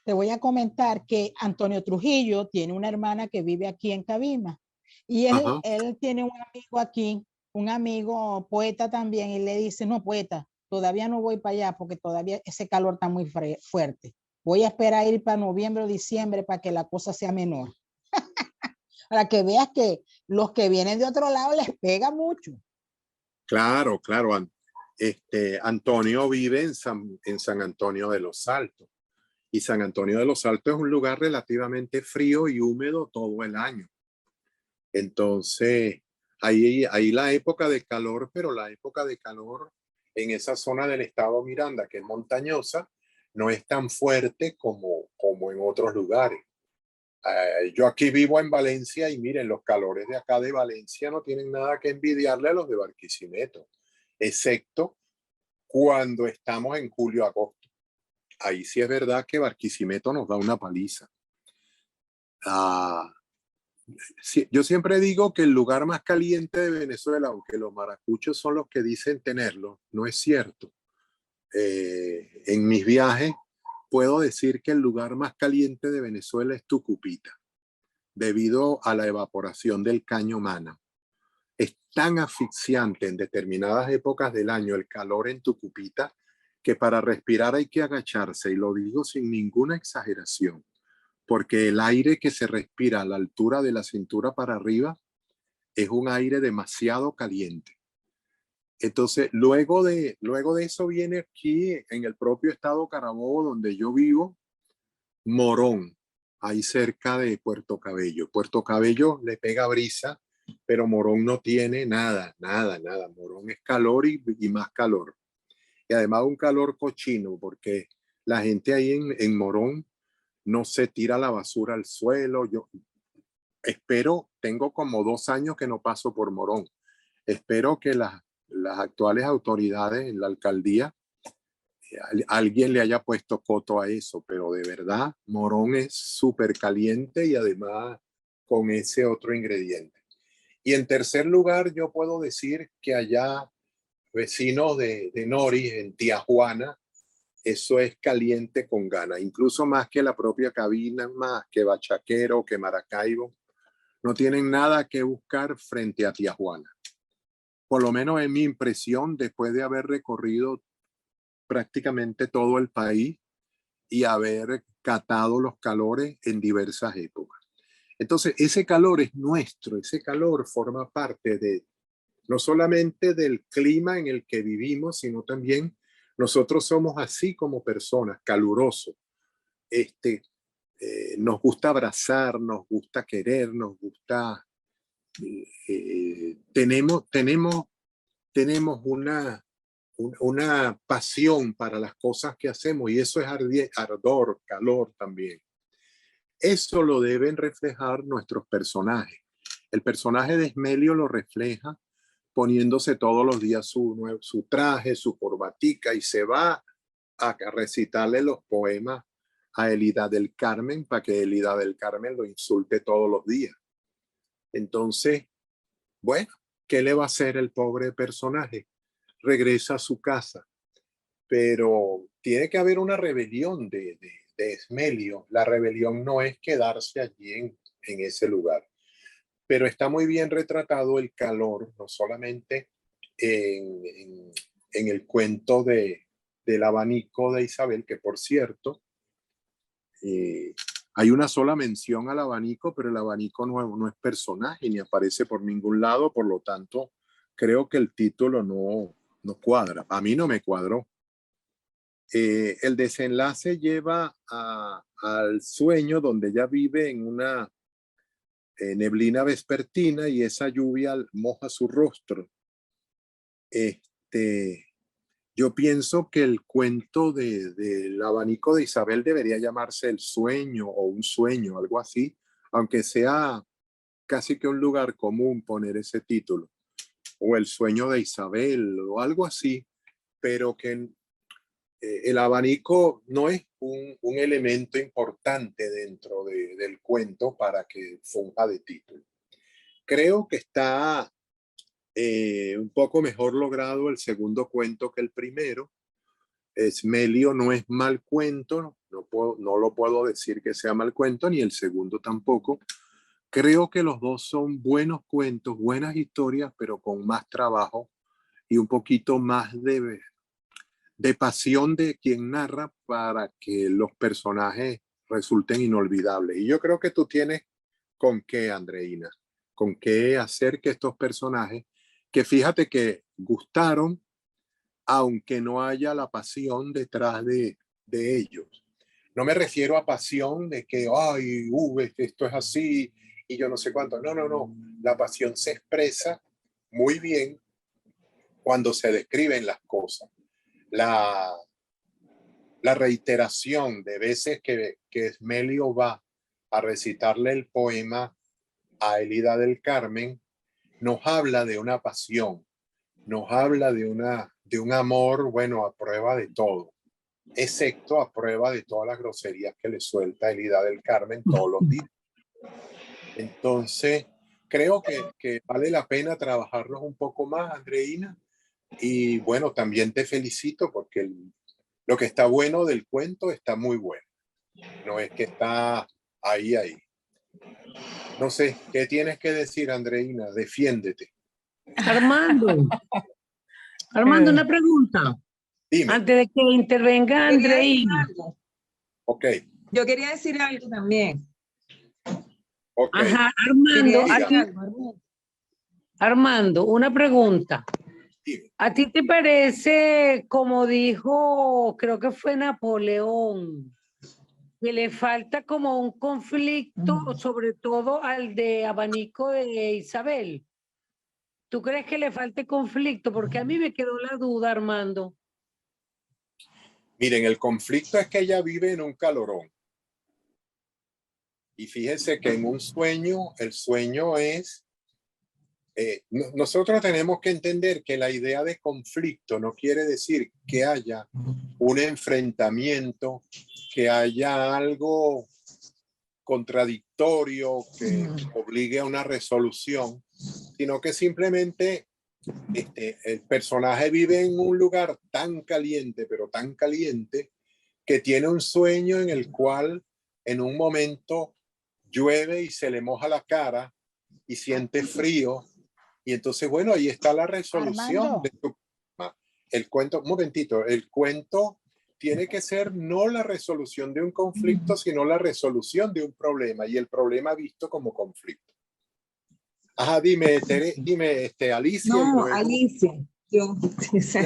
te voy a comentar que Antonio Trujillo tiene una hermana que vive aquí en Cabima y él tiene un amigo aquí, un amigo poeta también, y le dice, no, poeta, todavía no voy para allá porque todavía ese calor está muy fuerte. Voy a esperar a ir para noviembre o diciembre para que la cosa sea menor. Para que veas que los que vienen de otro lado les pega mucho. Claro, claro. Antonio vive en San Antonio de los Altos. Y San Antonio de los Altos es un lugar relativamente frío y húmedo todo el año. Entonces, ahí la época de calor, pero la época de calor en esa zona del estado Miranda, que es montañosa, no es tan fuerte como en otros lugares. Yo aquí vivo en Valencia y miren, los calores de acá de Valencia no tienen nada que envidiarle a los de Barquisimeto, excepto cuando estamos en julio, agosto. Ahí sí es verdad que Barquisimeto nos da una paliza. Sí, yo siempre digo que el lugar más caliente de Venezuela, aunque los maracuchos son los que dicen tenerlo, no es cierto. En mis viajes puedo decir que el lugar más caliente de Venezuela es Tucupita, debido a la evaporación del caño Mana. Es tan asfixiante en determinadas épocas del año el calor en Tucupita que para respirar hay que agacharse, y lo digo sin ninguna exageración, porque el aire que se respira a la altura de la cintura para arriba es un aire demasiado caliente. Entonces, luego de eso viene aquí en el propio estado Carabobo, donde yo vivo, Morón, ahí cerca de Puerto Cabello. Puerto Cabello le pega brisa, pero Morón no tiene nada. Morón es calor y más calor. Y además un calor cochino, porque la gente ahí en Morón no se tira la basura al suelo. Yo espero, tengo como 2 años que no paso por Morón. Espero que las actuales autoridades en la alcaldía, alguien le haya puesto coto a eso, pero de verdad Morón es súper caliente y además con ese otro ingrediente. Y en tercer lugar, yo puedo decir que allá, vecinos de Nori, en Tijuana, eso es caliente con ganas, incluso más que la propia Cabina, más que Bachaquero, que Maracaibo. No tienen nada que buscar frente a Tijuana. Por lo menos es mi impresión después de haber recorrido prácticamente todo el país y haber catado los calores en diversas épocas. Entonces, ese calor es nuestro, ese calor forma parte de no solamente del clima en el que vivimos, sino también nosotros somos así como personas, calurosos. Nos gusta abrazar, nos gusta querer, nos gusta... tenemos una pasión para las cosas que hacemos, y eso es ardor, calor también. Eso lo deben reflejar nuestros personajes. El personaje de Esmelio lo refleja poniéndose todos los días su traje, su corbatica, y se va a recitarle los poemas a Elida del Carmen para que Elida del Carmen lo insulte todos los días. Entonces, bueno, ¿qué le va a hacer el pobre personaje? Regresa a su casa, pero tiene que haber una rebelión de Esmelio. La rebelión no es quedarse allí en ese lugar, pero está muy bien retratado el calor, no solamente en el cuento del abanico de Isabel, que por cierto, hay una sola mención al abanico, pero el abanico no es personaje ni aparece por ningún lado, por lo tanto, creo que el título no cuadra. A mí no me cuadró. El desenlace lleva al sueño donde ella vive neblina vespertina y esa lluvia moja su rostro. Yo pienso que el cuento del abanico de Isabel debería llamarse El sueño o Un sueño, algo así, aunque sea casi que un lugar común poner ese título, o El sueño de Isabel o algo así, pero que el abanico no es un elemento importante dentro del cuento para que funja de título. Creo que está un poco mejor logrado el segundo cuento que el primero. Esmelio no es mal cuento, no lo puedo decir que sea mal cuento, ni el segundo tampoco. Creo que los dos son buenos cuentos, buenas historias, pero con más trabajo y un poquito más de pasión de quien narra para que los personajes resulten inolvidables. Y yo creo que tú tienes con qué, Andreina, con qué hacer que estos personajes, que fíjate que gustaron, aunque no haya la pasión detrás de ellos. No me refiero a pasión de que, ay, esto es así y yo no sé cuánto. No, no, no. La pasión se expresa muy bien cuando se describen las cosas. La reiteración de veces que Esmelio va a recitarle el poema a Elida del Carmen nos habla de una pasión, nos habla de un amor, bueno, a prueba de todo, excepto a prueba de todas las groserías que le suelta Elida del Carmen todos los días. Entonces, creo que vale la pena trabajarlos un poco más, Andreina, y bueno, también te felicito porque lo que está bueno del cuento está muy bueno. No es que está ahí. No sé, ¿qué tienes que decir, Andreina? Defiéndete. Armando, una pregunta. Dime. Antes de que intervenga Andreina. Ok. Yo quería decir algo también. Ok. Ajá, Armando, una pregunta. Dime. ¿A ti te parece, como dijo, creo que fue Napoleón, que le falta como un conflicto, sobre todo al de abanico de Isabel? ¿Tú crees que le falte conflicto? Porque a mí me quedó la duda, Armando. Miren, el conflicto es que ella vive en un calorón. Y fíjense que en un sueño, el sueño es... nosotros tenemos que entender que la idea de conflicto no quiere decir que haya un enfrentamiento, que haya algo contradictorio que obligue a una resolución, sino que simplemente el personaje vive en un lugar tan caliente, pero tan caliente, que tiene un sueño en el cual en un momento llueve y se le moja la cara y siente frío. Y entonces, bueno, ahí está la resolución de tu... El cuento, un momentito, el cuento tiene que ser no la resolución de un conflicto, sino la resolución de un problema, y el problema visto como conflicto. Ajá, dime, Alicia. No, y luego, Alicia.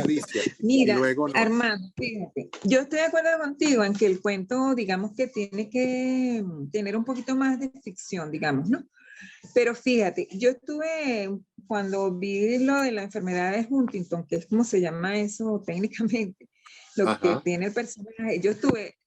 Alicia. Mira, Y luego Armando, fíjate, yo estoy de acuerdo contigo en que el cuento, digamos que tiene que tener un poquito más de ficción, digamos, ¿no? Pero fíjate, yo estuve, cuando vi lo de la enfermedad de Huntington, que es como se llama eso técnicamente, lo que tiene el personaje, yo estuve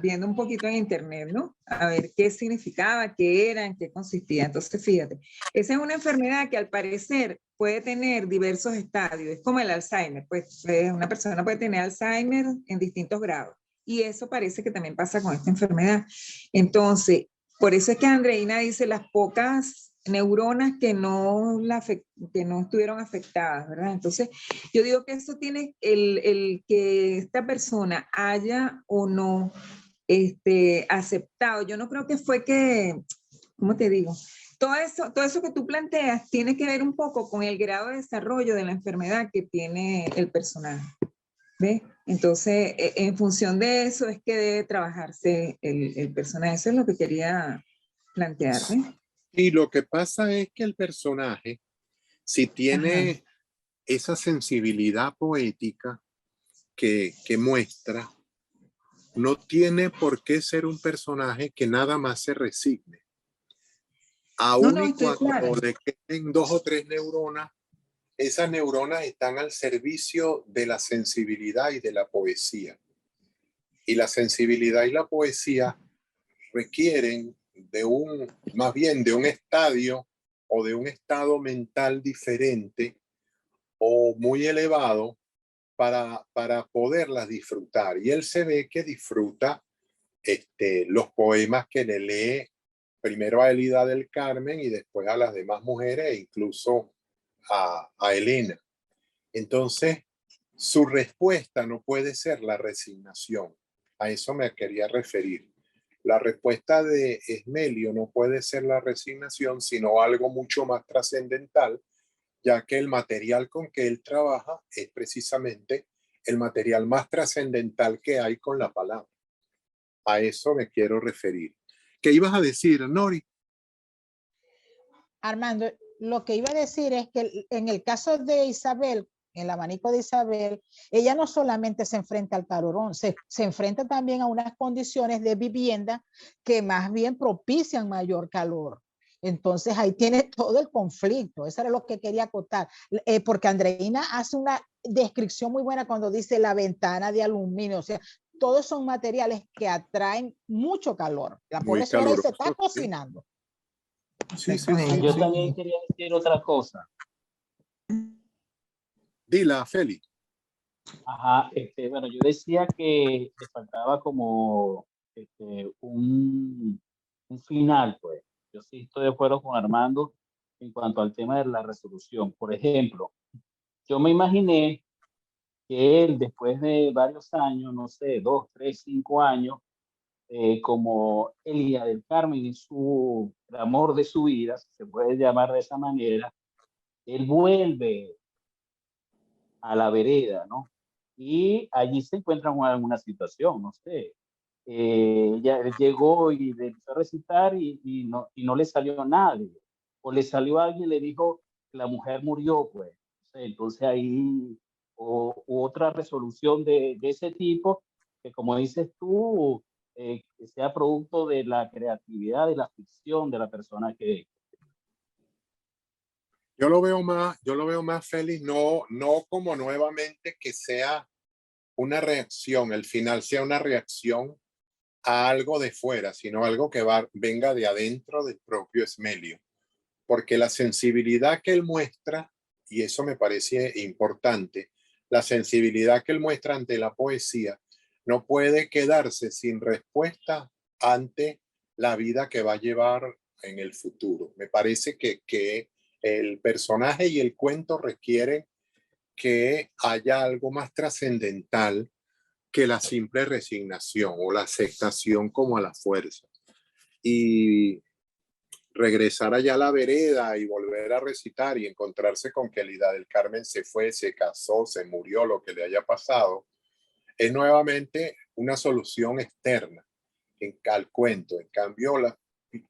viendo un poquito en internet, ¿no? A ver qué significaba, qué era, en qué consistía. Entonces, fíjate, esa es una enfermedad que al parecer puede tener diversos estadios, es como el Alzheimer, pues una persona puede tener Alzheimer en distintos grados. Y eso parece que también pasa con esta enfermedad. Entonces, por eso es que Andreina dice las pocas neuronas que no estuvieron afectadas, ¿verdad? Entonces, yo digo que eso tiene el que esta persona haya o no aceptado. Yo no creo que fue que, ¿cómo te digo? Todo eso que tú planteas tiene que ver un poco con el grado de desarrollo de la enfermedad que tiene el personaje. ¿Ves? Entonces, en función de eso es que debe trabajarse el personaje. Eso es lo que quería plantear. Y lo que pasa es que el personaje, si tiene esa sensibilidad poética que muestra, no tiene por qué ser un personaje que nada más se resigne. Aún y estoy cuando clara. le queden 2 o 3 neuronas, esas neuronas están al servicio de la sensibilidad y de la poesía. Y la sensibilidad y la poesía requieren más bien de un estadio o de un estado mental diferente o muy elevado para poderlas disfrutar. Y él se ve que disfruta los poemas que le lee primero a Elida del Carmen y después a las demás mujeres e incluso a Elena. Entonces, su respuesta no puede ser la resignación. A eso me quería referir. La respuesta de Esmelio no puede ser la resignación, sino algo mucho más trascendental, ya que el material con que él trabaja es precisamente el material más trascendental que hay con la palabra. A eso me quiero referir. ¿Qué ibas a decir, Nori? Armando, lo que iba a decir es que en el caso de Isabel, el abanico de Isabel, ella no solamente se enfrenta al calorón, se enfrenta también a unas condiciones de vivienda que más bien propician mayor calor. Entonces ahí tiene todo el conflicto. Eso era lo que quería acotar. Porque Andreina hace una descripción muy buena cuando dice la ventana de aluminio. O sea, todos son materiales que atraen mucho calor. La pobre señora ahí se está cocinando. Sí. Yo también quería decir otra cosa. Dila, Feli. Ajá, bueno, yo decía que le faltaba como un final, pues. Yo sí estoy de acuerdo con Armando en cuanto al tema de la resolución. Por ejemplo, yo me imaginé que él, después de varios años, no sé, 2, 3, 5 años, como Elida del Carmen y el amor de su vida, si se puede llamar de esa manera, él vuelve a la vereda, ¿no? Y allí se encuentra en alguna situación, no sé. Ella llegó y le empezó a recitar y no le salió nadie. O le salió alguien y le dijo que la mujer murió, pues. No sé, entonces ahí, u otra resolución de ese tipo, que como dices tú, que sea producto de la creatividad, de la ficción de la persona que... Yo lo veo más, Félix, no como nuevamente que sea una reacción, el final sea una reacción a algo de fuera, sino algo que venga de adentro del propio Esmelio. Porque la sensibilidad que él muestra, y eso me parece importante, la sensibilidad que él muestra ante la poesía no puede quedarse sin respuesta ante la vida que va a llevar en el futuro. Me parece que el personaje y el cuento requieren que haya algo más trascendental que la simple resignación o la aceptación como a la fuerza. Y regresar allá a la vereda y volver a recitar y encontrarse con que Elida del Carmen se fue, se casó, se murió, lo que le haya pasado, es nuevamente una solución externa al cuento. En cambio,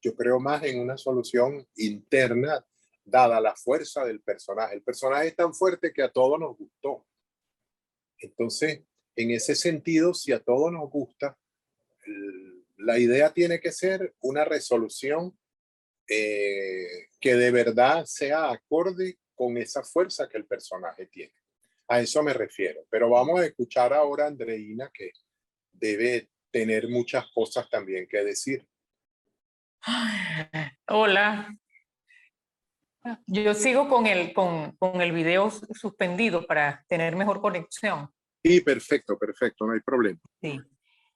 yo creo más en una solución interna dada la fuerza del personaje. El personaje es tan fuerte que a todos nos gustó. Entonces, en ese sentido, si a todos nos gusta, la idea tiene que ser una resolución que de verdad sea acorde con esa fuerza que el personaje tiene. A eso me refiero. Pero vamos a escuchar ahora a Andreina, que debe tener muchas cosas también que decir. Hola. Yo sigo con el video suspendido para tener mejor conexión. Sí, perfecto, no hay problema. Sí.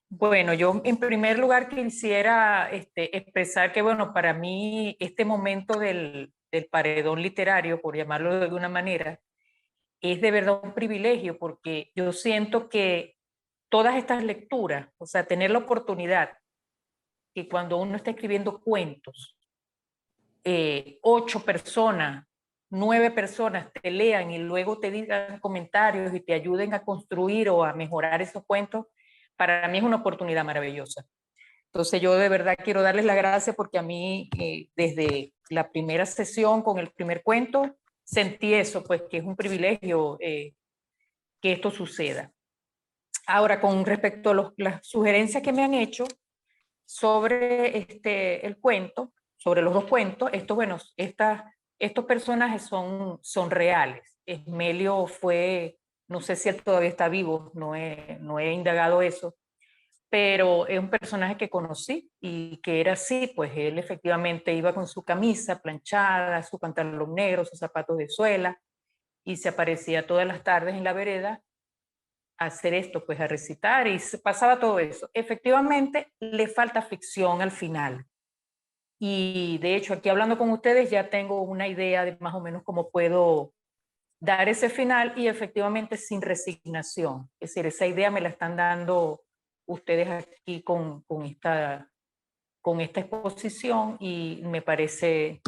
Bueno, yo en primer lugar quisiera expresar que, bueno, para mí este momento del paredón literario, por llamarlo de alguna manera, es de verdad un privilegio porque yo siento que todas estas lecturas, o sea, tener la oportunidad que cuando uno está escribiendo cuentos, 8 personas, 9 personas te lean y luego te digan comentarios y te ayuden a construir o a mejorar esos cuentos, para mí es una oportunidad maravillosa. Entonces yo de verdad quiero darles las gracias porque a mí desde la primera sesión con el primer cuento sentí eso, pues que es un privilegio que esto suceda. Ahora, con respecto a las sugerencias que me han hecho sobre el cuento, sobre los dos cuentos. Estos personajes son reales. Esmelio fue, no sé si él todavía está vivo, no he indagado eso, pero es un personaje que conocí y que era así, pues él efectivamente iba con su camisa planchada, su pantalón negro, sus zapatos de suela, y se aparecía todas las tardes en la vereda a hacer esto, pues a recitar, y se pasaba todo eso. Efectivamente, le falta ficción al final. Y de hecho, aquí hablando con ustedes ya tengo una idea de más o menos cómo puedo dar ese final, y efectivamente sin resignación. Es decir, esa idea me la están dando ustedes aquí con esta exposición, y me parece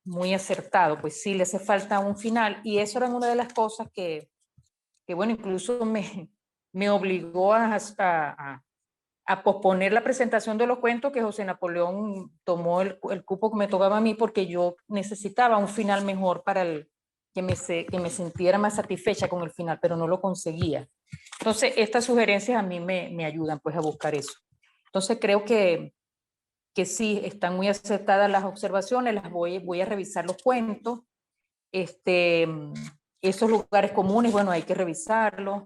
muy acertado. Pues sí, le hace falta un final, y eso era una de las cosas que bueno, incluso me obligó a posponer la presentación de los cuentos, que José Napoleón tomó el cupo que me tocaba a mí, porque yo necesitaba un final mejor para que me sintiera más satisfecha con el final, pero no lo conseguía. Entonces, estas sugerencias a mí me ayudan pues a buscar eso. Entonces, creo que sí, están muy acertadas las observaciones, voy a revisar los cuentos. Esos lugares comunes, bueno, hay que revisarlos.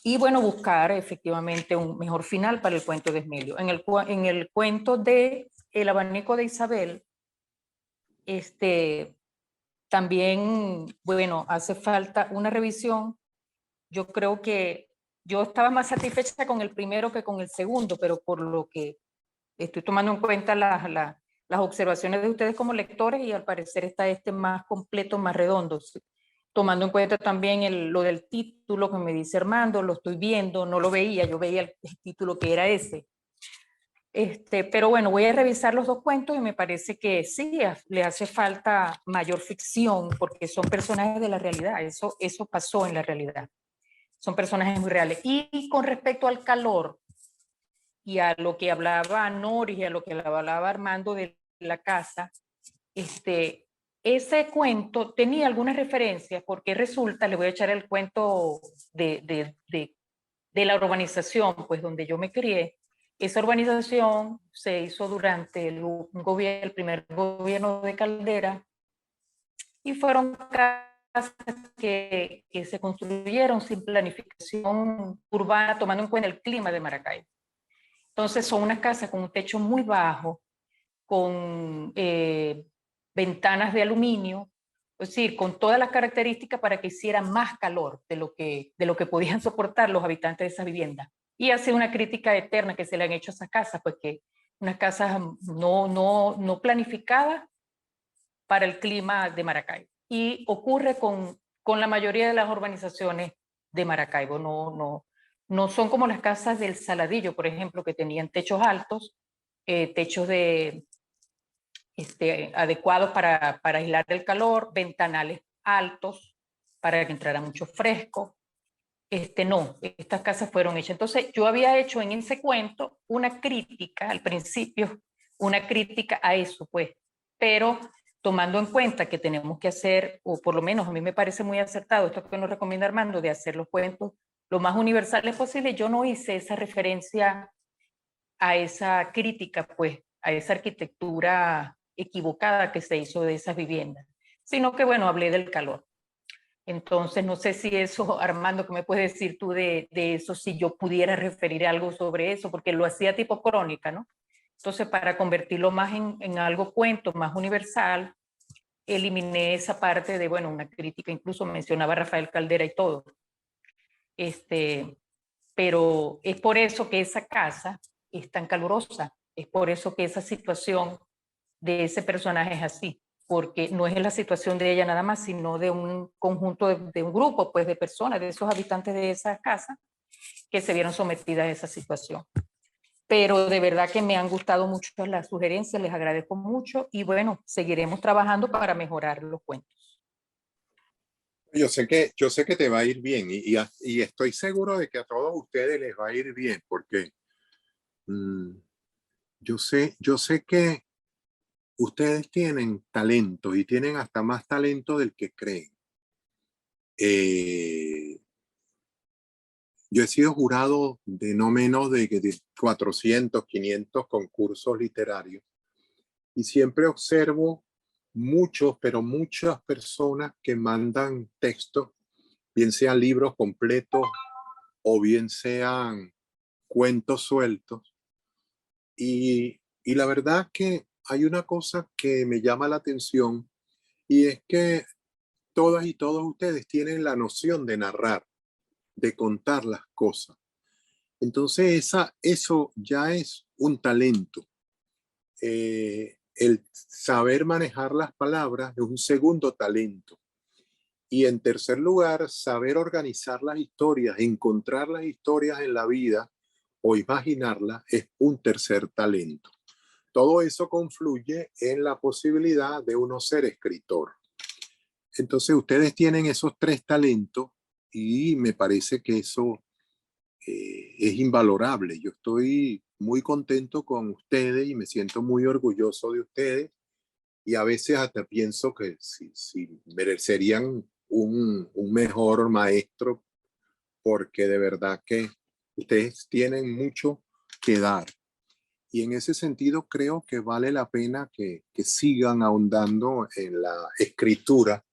Y bueno, buscar efectivamente un mejor final para el cuento de Esmelio. En el cuento de El abanico de Isabel, también, bueno, hace falta una revisión. Yo creo que yo estaba más satisfecha con el primero que con el segundo, pero por lo que estoy tomando en cuenta las observaciones de ustedes como lectores, y al parecer está más completo, más redondo. Tomando en cuenta también lo del título que me dice Armando, lo estoy viendo, no lo veía, yo veía el título que era ese. Pero bueno, voy a revisar los dos cuentos y me parece que sí, le hace falta mayor ficción, porque son personajes de la realidad, eso pasó en la realidad. Son personajes muy reales. Y con respecto al calor y a lo que hablaba Noris y a lo que hablaba Armando de la casa, ese cuento tenía algunas referencias, porque resulta, le voy a echar el cuento de la urbanización, pues donde yo me crié. Esa urbanización se hizo durante el primer gobierno de Caldera, y fueron casas que se construyeron sin planificación urbana, tomando en cuenta el clima de Maracaibo. Entonces son unas casas con un techo muy bajo, con ventanas de aluminio, es decir, con todas las características para que hiciera más calor de lo que podían soportar los habitantes de esa vivienda. Y hace una crítica eterna que se le han hecho a esas casas, pues que unas casas no planificadas para el clima de Maracaibo. Y ocurre con la mayoría de las urbanizaciones de Maracaibo. No son como las casas del Saladillo, por ejemplo, que tenían techos altos, techos adecuados para aislar el calor, ventanales altos para que entrara mucho fresco. No, estas casas fueron hechas. Entonces, yo había hecho en ese cuento una crítica, al principio, una crítica a eso, pues, pero tomando en cuenta que tenemos que hacer, o por lo menos a mí me parece muy acertado esto que nos recomienda Armando, de hacer los cuentos lo más universales posible, yo no hice esa referencia a esa crítica, pues, a esa arquitectura equivocada que se hizo de esas viviendas, sino que, bueno, hablé del calor. Entonces, no sé si eso, Armando, ¿qué me puedes decir tú de eso? Si yo pudiera referir algo sobre eso, porque lo hacía tipo crónica, ¿no? Entonces, para convertirlo más en algo cuento, más universal, eliminé esa parte de, bueno, una crítica, incluso mencionaba a Rafael Caldera y todo. Pero es por eso que esa casa es tan calurosa, es por eso que esa situación de ese personaje es así, porque no es la situación de ella nada más, sino de un conjunto, de un grupo, pues, de personas, de esos habitantes de esa casa, que se vieron sometidas a esa situación. Pero de verdad que me han gustado mucho las sugerencias, les agradezco mucho, y bueno, seguiremos trabajando para mejorar los cuentos. Yo sé que te va a ir bien, y estoy seguro de que a todos ustedes les va a ir bien, porque yo sé que ustedes tienen talento, y tienen hasta más talento del que creen. Yo he sido jurado de no menos de 400, 500 concursos literarios y siempre observo muchos, pero muchas personas que mandan textos, bien sean libros completos o bien sean cuentos sueltos. Y la verdad que hay una cosa que me llama la atención y es que todas y todos ustedes tienen la noción de narrar, de contar las cosas. Entonces eso ya es un talento. El saber manejar las palabras es un segundo talento. Y en tercer lugar, saber organizar las historias, encontrar las historias en la vida o imaginarlas es un tercer talento. Todo eso confluye en la posibilidad de uno ser escritor. Entonces ustedes tienen esos tres talentos y me parece que eso es invalorable. Yo estoy muy contento con ustedes y me siento muy orgulloso de ustedes y a veces hasta pienso que si merecerían un mejor maestro porque de verdad que ustedes tienen mucho que dar. Y en ese sentido creo que vale la pena que sigan ahondando en la escritura,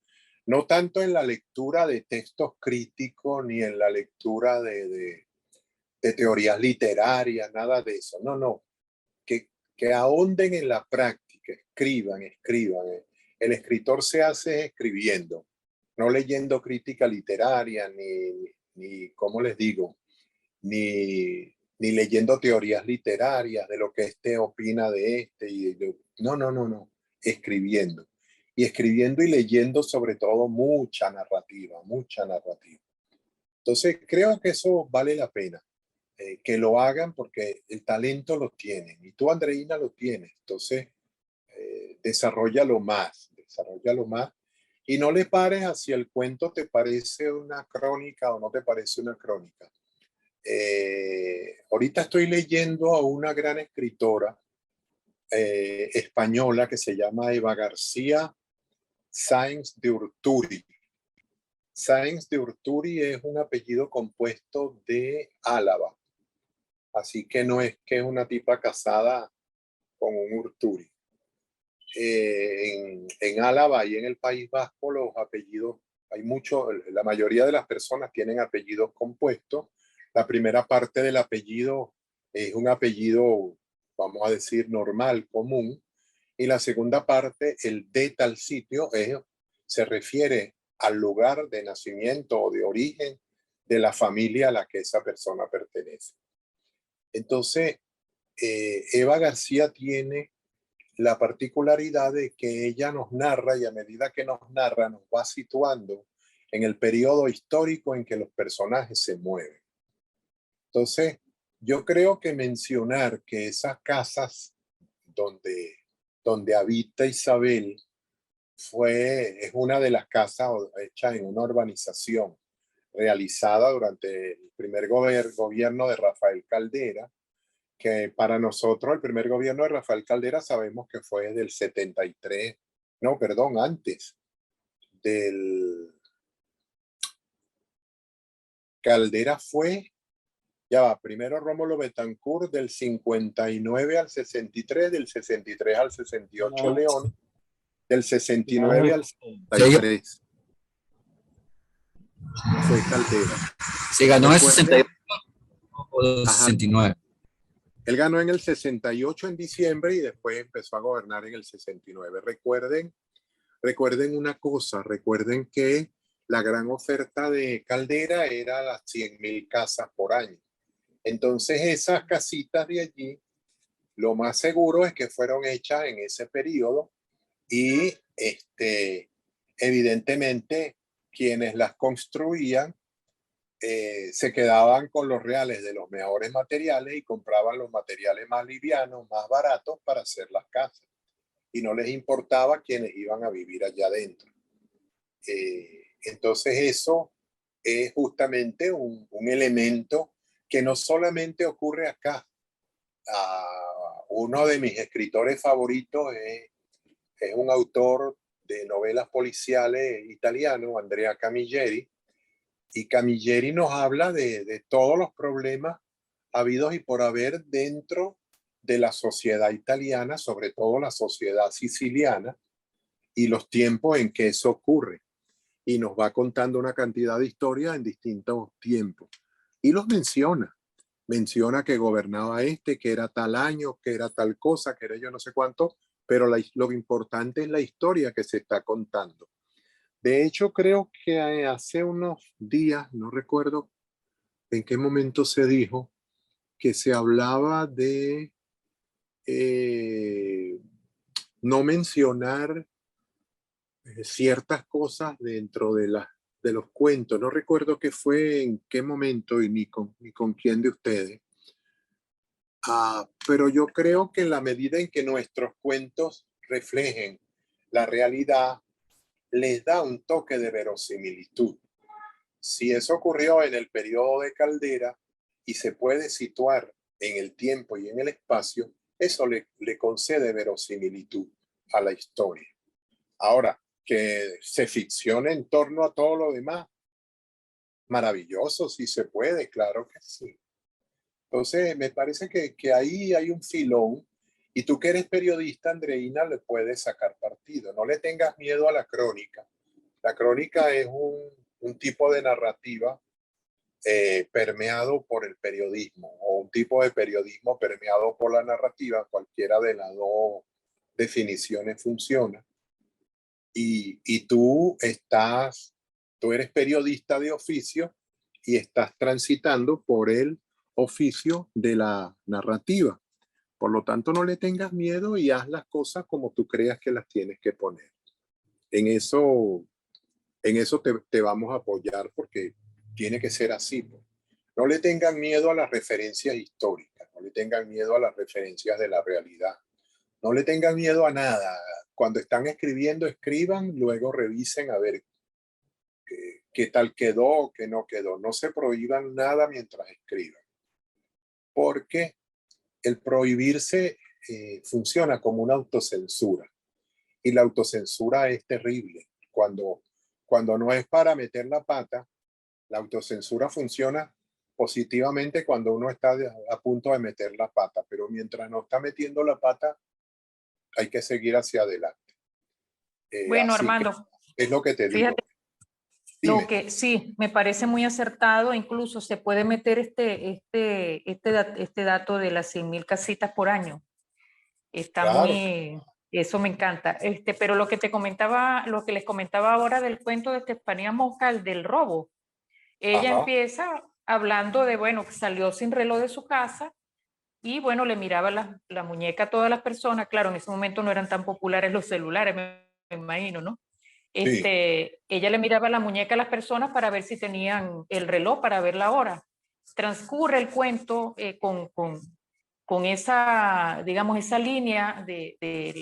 no tanto en la lectura de textos críticos ni en la lectura de teorías literarias, nada de eso. No, no, que ahonden en la práctica, escriban. El escritor se hace escribiendo, no leyendo crítica literaria, ni ¿cómo les digo? Ni leyendo teorías literarias de lo que este opina de este. No, escribiendo. Y escribiendo y leyendo sobre todo mucha narrativa. Entonces creo que eso vale la pena, que lo hagan porque el talento lo tienen. Y tú, Andreina, lo tienes. Entonces, desarrollalo más. Y no le pares a si el cuento te parece una crónica o no te parece una crónica. Ahorita estoy leyendo a una gran escritora española que se llama Eva García Sáenz de Urturi. Sáenz de Urturi es un apellido compuesto de Álava, así que no es que es una tipa casada con un Urturi. En Álava y en el País Vasco los apellidos, hay mucho, la mayoría de las personas tienen apellidos compuestos. La primera parte del apellido es un apellido, vamos a decir, normal, común, y la segunda parte, el de tal sitio, se refiere al lugar de nacimiento o de origen de la familia a la que esa persona pertenece. Entonces, Eva García tiene la particularidad de que ella nos narra y a medida que nos narra nos va situando en el periodo histórico en que los personajes se mueven. Entonces, yo creo que mencionar que esas casas donde habita Isabel es una de las casas hechas en una urbanización realizada durante el primer gobierno de Rafael Caldera, que para nosotros el primer gobierno de Rafael Caldera sabemos que fue del 73, no, perdón, antes del Caldera fue, ya va, primero Rómulo Betancourt del 59 al 63, del 63 al 68 No. León, del 69 al 73 fue Caldera. Se ganó en el Recuerden- 68 o el Ajá. 69. Él ganó en el 68 en diciembre y después empezó a gobernar en el 69. Recuerden una cosa, recuerden que la gran oferta de Caldera era las 100.000 casas por año. Entonces esas casitas de allí, lo más seguro es que fueron hechas en ese periodo y evidentemente quienes las construían se quedaban con los reales de los mejores materiales y compraban los materiales más livianos, más baratos para hacer las casas. Y no les importaba quiénes iban a vivir allá adentro. Entonces eso es justamente un elemento que no solamente ocurre acá. Uno de mis escritores favoritos es un autor de novelas policiales italiano, Andrea Camilleri, Y Camilleri nos habla de todos los problemas habidos y por haber dentro de la sociedad italiana, sobre todo la sociedad siciliana, y los tiempos en que eso ocurre. Y nos va contando una cantidad de historias en distintos tiempos. Y los menciona. Menciona que gobernaba que era tal año, que era tal cosa, que era yo no sé cuánto, pero lo importante es la historia que se está contando. De hecho, creo que hace unos días, no recuerdo en qué momento se dijo, que se hablaba de no mencionar ciertas cosas dentro de los cuentos. No recuerdo qué fue, en qué momento y ni con quién de ustedes. Pero yo creo que en la medida en que nuestros cuentos reflejen la realidad, les da un toque de verosimilitud. Si eso ocurrió en el periodo de Caldera y se puede situar en el tiempo y en el espacio, eso le concede verosimilitud a la historia. Ahora, que se ficcione en torno a todo lo demás, maravilloso, si se puede, claro que sí. Entonces, me parece que ahí hay un filón y tú que eres periodista, Andreina, le puedes sacar partido. No le tengas miedo a la crónica. La crónica es un tipo de narrativa permeado por el periodismo o un tipo de periodismo permeado por la narrativa. Cualquiera de las dos definiciones funciona. Y tú eres periodista de oficio y estás transitando por el oficio de la narrativa. Por lo tanto, no le tengas miedo y haz las cosas como tú creas que las tienes que poner. En eso te vamos a apoyar porque tiene que ser así. Pues. No le tengan miedo a las referencias históricas, no le tengan miedo a las referencias de la realidad. No le tengan miedo a nada. Cuando están escribiendo, escriban, luego revisen a ver qué tal quedó, qué no quedó. No se prohíban nada mientras escriban. Porque el prohibirse funciona como una autocensura. Y la autocensura es terrible. Cuando no es para meter la pata, la autocensura funciona positivamente cuando uno está a punto de meter la pata. Pero mientras no está metiendo la pata, hay que seguir hacia adelante. Bueno, Armando, es lo que te digo. Fíjate, lo que sí, me parece muy acertado, incluso se puede meter este dato de las 100.000 casitas por año. Está Claro. Eso me encanta. Pero lo que les comentaba ahora del cuento de Estefanía Mosca, el del robo, ella empieza hablando de, bueno, que salió sin reloj de su casa y, bueno, le miraba la muñeca a todas las personas. Claro, en ese momento no eran tan populares los celulares, me imagino, ¿no? Sí. Ella le miraba la muñeca a las personas para ver si tenían el reloj, para ver la hora. Transcurre el cuento con esa, digamos, esa línea de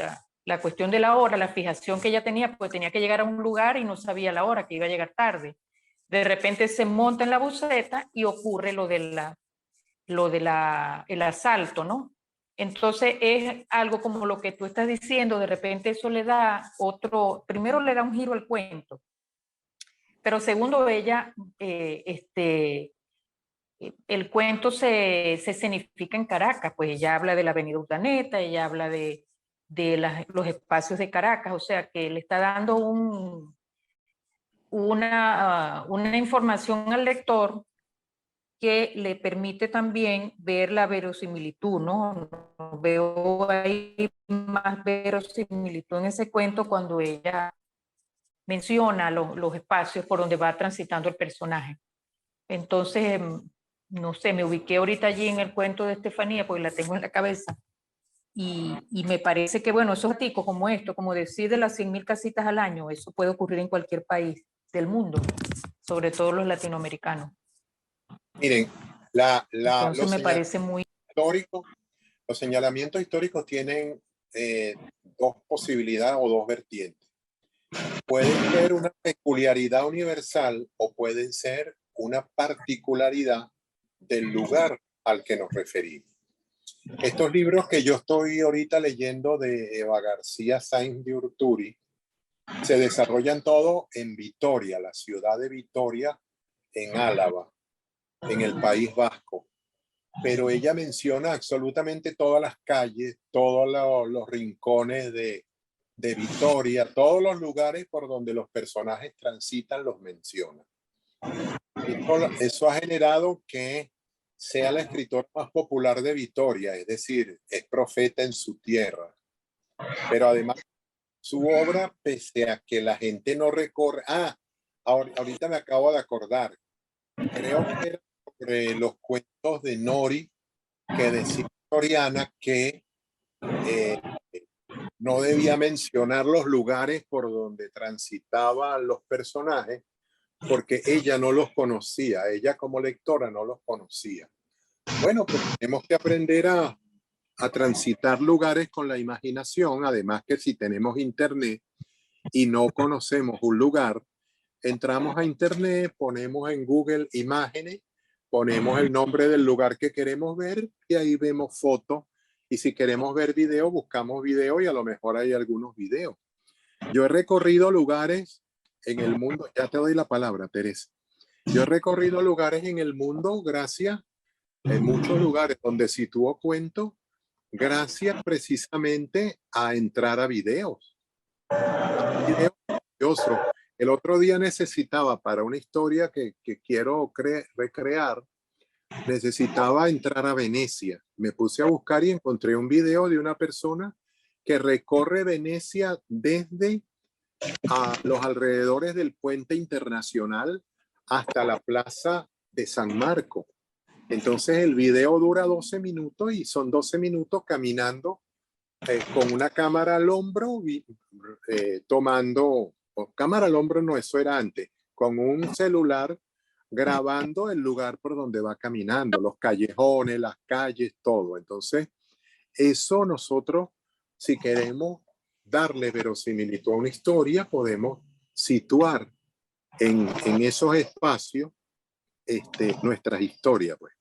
la cuestión de la hora, la fijación que ella tenía, pues tenía que llegar a un lugar y no sabía la hora, que iba a llegar tarde. De repente se monta en la buseta y ocurre el asalto, ¿no? Entonces es algo como lo que tú estás diciendo, de repente eso le da primero le da un giro al cuento, pero segundo ella, el cuento se escenifica en Caracas, pues ella habla de la avenida Urdaneta, ella habla de los espacios de Caracas, o sea que le está dando una información al lector que le permite también ver la verosimilitud, ¿no? Veo ahí más verosimilitud en ese cuento cuando ella menciona los espacios por donde va transitando el personaje. Entonces, no sé, me ubiqué ahorita allí en el cuento de Estefanía, porque la tengo en la cabeza, y me parece que, bueno, esos ticos como esto, como decir de las 100.000 casitas al año, eso puede ocurrir en cualquier país del mundo, sobre todo los latinoamericanos. Miren, entonces me parece muy histórico. Los señalamientos históricos tienen dos posibilidades o dos vertientes. Pueden ser una peculiaridad universal o pueden ser una particularidad del lugar al que nos referimos. Estos libros que yo estoy ahorita leyendo de Eva García Sáenz de Urturi se desarrollan todo en Vitoria, la ciudad de Vitoria, en Álava, en el País Vasco. Pero ella menciona absolutamente todas las calles, todos los rincones de Vitoria, todos los lugares por donde los personajes transitan los menciona. Eso ha generado que sea la escritora más popular de Vitoria, es decir, es profeta en su tierra. Pero además, su obra, pese a que la gente no recorre... ahorita me acabo de acordar. Creo que era sobre los cuentos de Nori, que decía Soriana que no debía mencionar los lugares por donde transitaban los personajes, porque ella no los conocía, ella como lectora no los conocía. Bueno, pues tenemos que aprender a transitar lugares con la imaginación, además que si tenemos internet y no conocemos un lugar, entramos a internet, ponemos en Google imágenes, ponemos el nombre del lugar que queremos ver y ahí vemos fotos. Y si queremos ver video, buscamos video y a lo mejor hay algunos videos. Yo he recorrido lugares en el mundo, ya te doy la palabra, Teresa. Yo he recorrido lugares en el mundo gracias, en muchos lugares donde sitúo cuentos, gracias precisamente a entrar a videos. Videos maravillosos. El otro día necesitaba para una historia que quiero recrear, necesitaba entrar a Venecia. Me puse a buscar y encontré un video de una persona que recorre Venecia desde los alrededores del puente internacional hasta la plaza de San Marco. Entonces el video dura 12 minutos y son 12 minutos caminando con una cámara al hombro, tomando, cámara al hombro no, eso era antes, con un celular grabando el lugar por donde va caminando, los callejones, las calles, todo. Entonces, eso nosotros, si queremos darle verosimilitud a una historia, podemos situar en esos espacios nuestras historias, pues.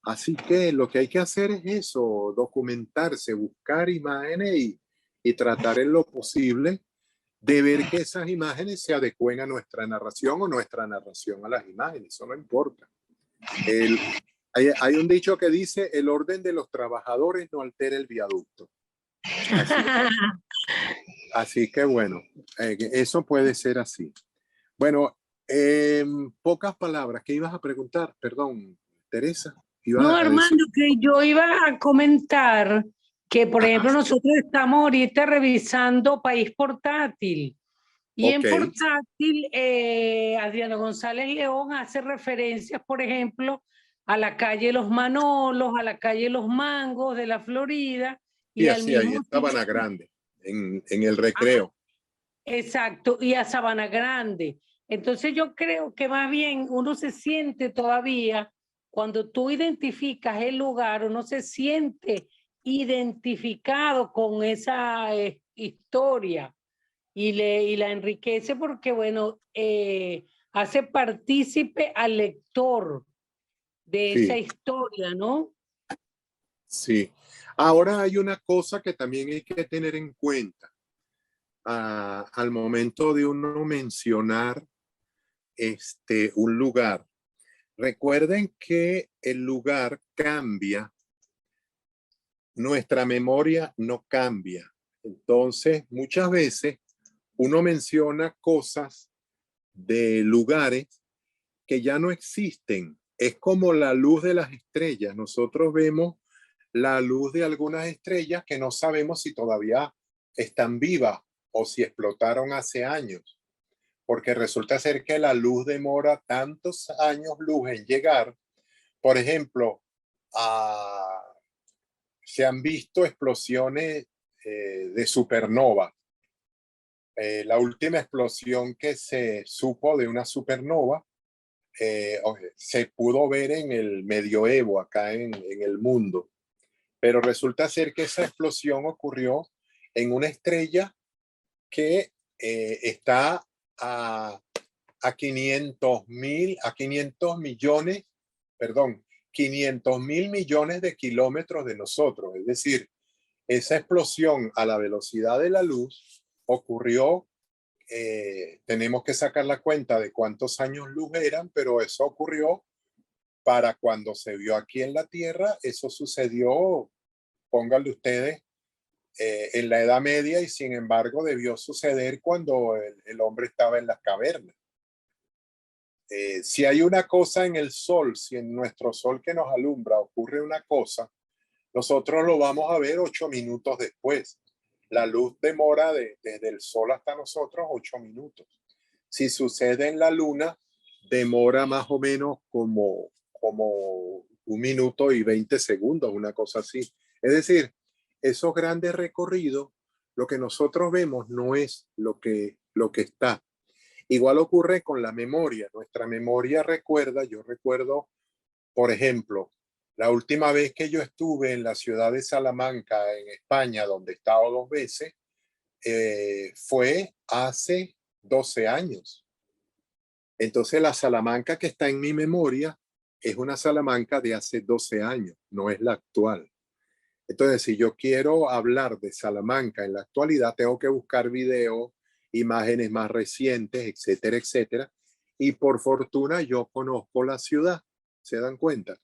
Así que lo que hay que hacer es eso, documentarse, buscar imágenes y tratar en lo posible de ver que esas imágenes se adecúen a nuestra narración o nuestra narración a las imágenes, eso no importa. Hay un dicho que dice, el orden de los trabajadores no altera el viaducto. Así que bueno, eso puede ser así. Bueno, pocas palabras, ¿qué ibas a preguntar? Perdón, Teresa. No, Armando, que yo iba a comentar que, por ejemplo, nosotros estamos ahorita revisando País Portátil. Y en Portátil, Adriano González León hace referencias, por ejemplo, a la calle Los Manolos, a la calle Los Mangos de la Florida. Y así, ahí está Sabana Grande, en el Recreo. Exacto, y a Sabana Grande. Entonces yo creo que más bien uno se siente todavía, cuando tú identificas el lugar, uno se siente identificado con esa historia y la enriquece porque, bueno, hace partícipe al lector de esa historia, ¿no? Sí. Ahora hay una cosa que también hay que tener en cuenta al momento de uno mencionar un lugar. Recuerden que el lugar cambia, nuestra memoria no cambia. Entonces, muchas veces uno menciona cosas de lugares que ya no existen. Es como la luz de las estrellas. Nosotros vemos la luz de algunas estrellas que no sabemos si todavía están vivas o si explotaron hace años. Porque resulta ser que la luz demora tantos años luz en llegar. Por ejemplo, se han visto explosiones de supernova. La última explosión que se supo de una supernova se pudo ver en el medioevo acá en el mundo. Pero resulta ser que esa explosión ocurrió en una estrella que está a 500 mil millones de kilómetros de nosotros. Es decir, esa explosión a la velocidad de la luz ocurrió tenemos que sacar la cuenta de cuántos años luz eran, pero eso ocurrió para cuando se vio aquí en la Tierra. Eso sucedió, pónganle ustedes, en la Edad Media, y sin embargo debió suceder cuando el hombre estaba en las cavernas. Si hay una cosa en el sol, si en nuestro sol que nos alumbra ocurre una cosa, nosotros lo vamos a ver 8 minutos después. La luz demora desde el sol hasta nosotros 8 minutos. Si sucede en la luna, demora más o menos como 1 minuto y 20 segundos, una cosa así. Es decir, esos grandes recorridos, lo que nosotros vemos no es lo que está. Igual ocurre con la memoria. Nuestra memoria recuerda, yo recuerdo, por ejemplo, la última vez que yo estuve en la ciudad de Salamanca, en España, donde he estado 2 veces, fue hace 12 años. Entonces la Salamanca que está en mi memoria es una Salamanca de hace 12 años, no es la actual. Entonces, si yo quiero hablar de Salamanca en la actualidad, tengo que buscar videos, imágenes más recientes, etcétera, etcétera. Y por fortuna yo conozco la ciudad, ¿se dan cuenta?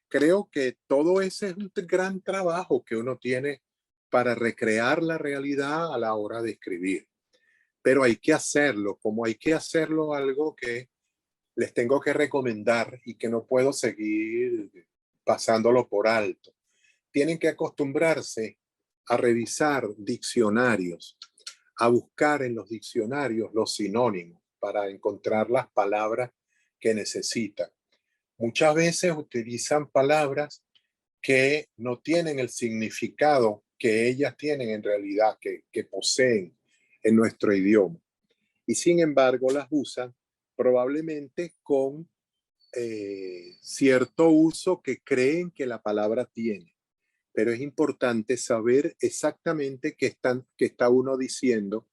Creo que todo ese es un gran trabajo que uno tiene para recrear la realidad a la hora de escribir. Pero hay que hacerlo, como hay que hacerlo algo que les tengo que recomendar y que no puedo seguir pasándolo por alto. Tienen que acostumbrarse a revisar diccionarios, a buscar en los diccionarios los sinónimos para encontrar las palabras que necesitan. Muchas veces utilizan palabras que no tienen el significado que ellas tienen en realidad, que poseen en nuestro idioma. Y sin embargo las usan probablemente con cierto uso que creen que la palabra tiene. Pero es importante saber exactamente qué está uno diciendo.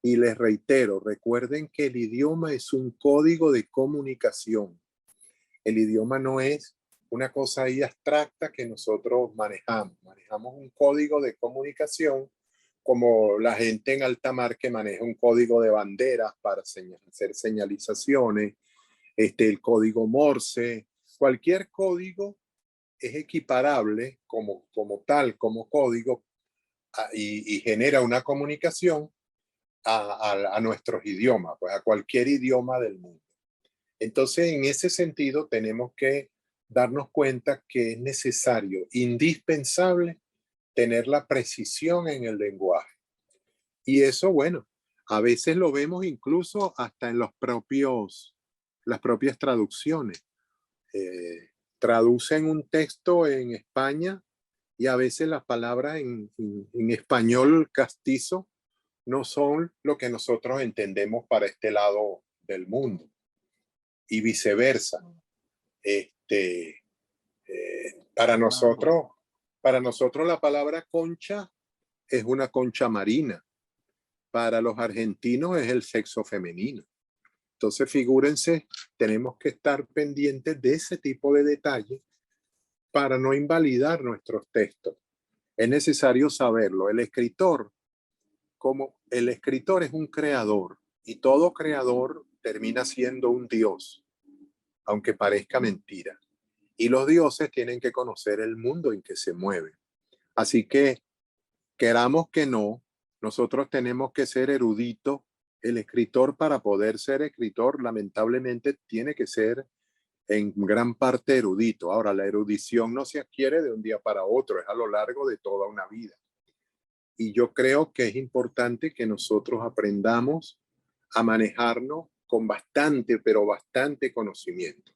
Y les reitero, recuerden que el idioma es un código de comunicación. El idioma no es una cosa ahí abstracta que nosotros manejamos. Manejamos un código de comunicación como la gente en alta mar que maneja un código de banderas para hacer señalizaciones, el código Morse. Cualquier código es equiparable como tal, como código, y genera una comunicación a nuestros idiomas, pues a cualquier idioma del mundo. Entonces, en ese sentido, tenemos que darnos cuenta que es necesario, indispensable, tener la precisión en el lenguaje. Y eso, bueno, a veces lo vemos incluso hasta en las propias traducciones. Traducen un texto en España y a veces las palabras en español castizo no son lo que nosotros entendemos para este lado del mundo y viceversa. Para nosotros la palabra concha es una concha marina. Para los argentinos es el sexo femenino. Entonces, figúrense, tenemos que estar pendientes de ese tipo de detalles para no invalidar nuestros textos. Es necesario saberlo. El escritor es un creador, y todo creador termina siendo un dios, aunque parezca mentira. Y los dioses tienen que conocer el mundo en que se mueven. Así que, queramos que no, nosotros tenemos que ser eruditos. El escritor, para poder ser escritor, lamentablemente tiene que ser en gran parte erudito. Ahora, la erudición no se adquiere de un día para otro, es a lo largo de toda una vida. Y yo creo que es importante que nosotros aprendamos a manejarnos con bastante, pero bastante conocimiento.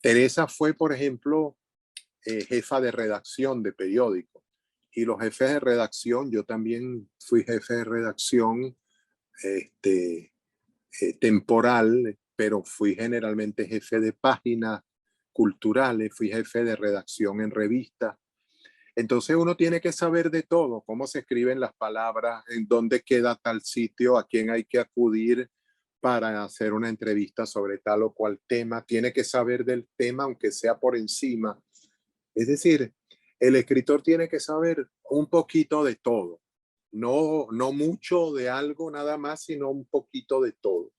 Teresa fue, por ejemplo, jefa de redacción de periódico. Y los jefes de redacción, yo también fui jefe de redacción temporal, pero fui generalmente jefe de páginas culturales, fui jefe de redacción en revistas. Entonces uno tiene que saber de todo, cómo se escriben las palabras, en dónde queda tal sitio, a quién hay que acudir para hacer una entrevista sobre tal o cual tema. Tiene que saber del tema, aunque sea por encima. Es decir, el escritor tiene que saber un poquito de todo. no mucho de algo nada más, sino un poquito de todo.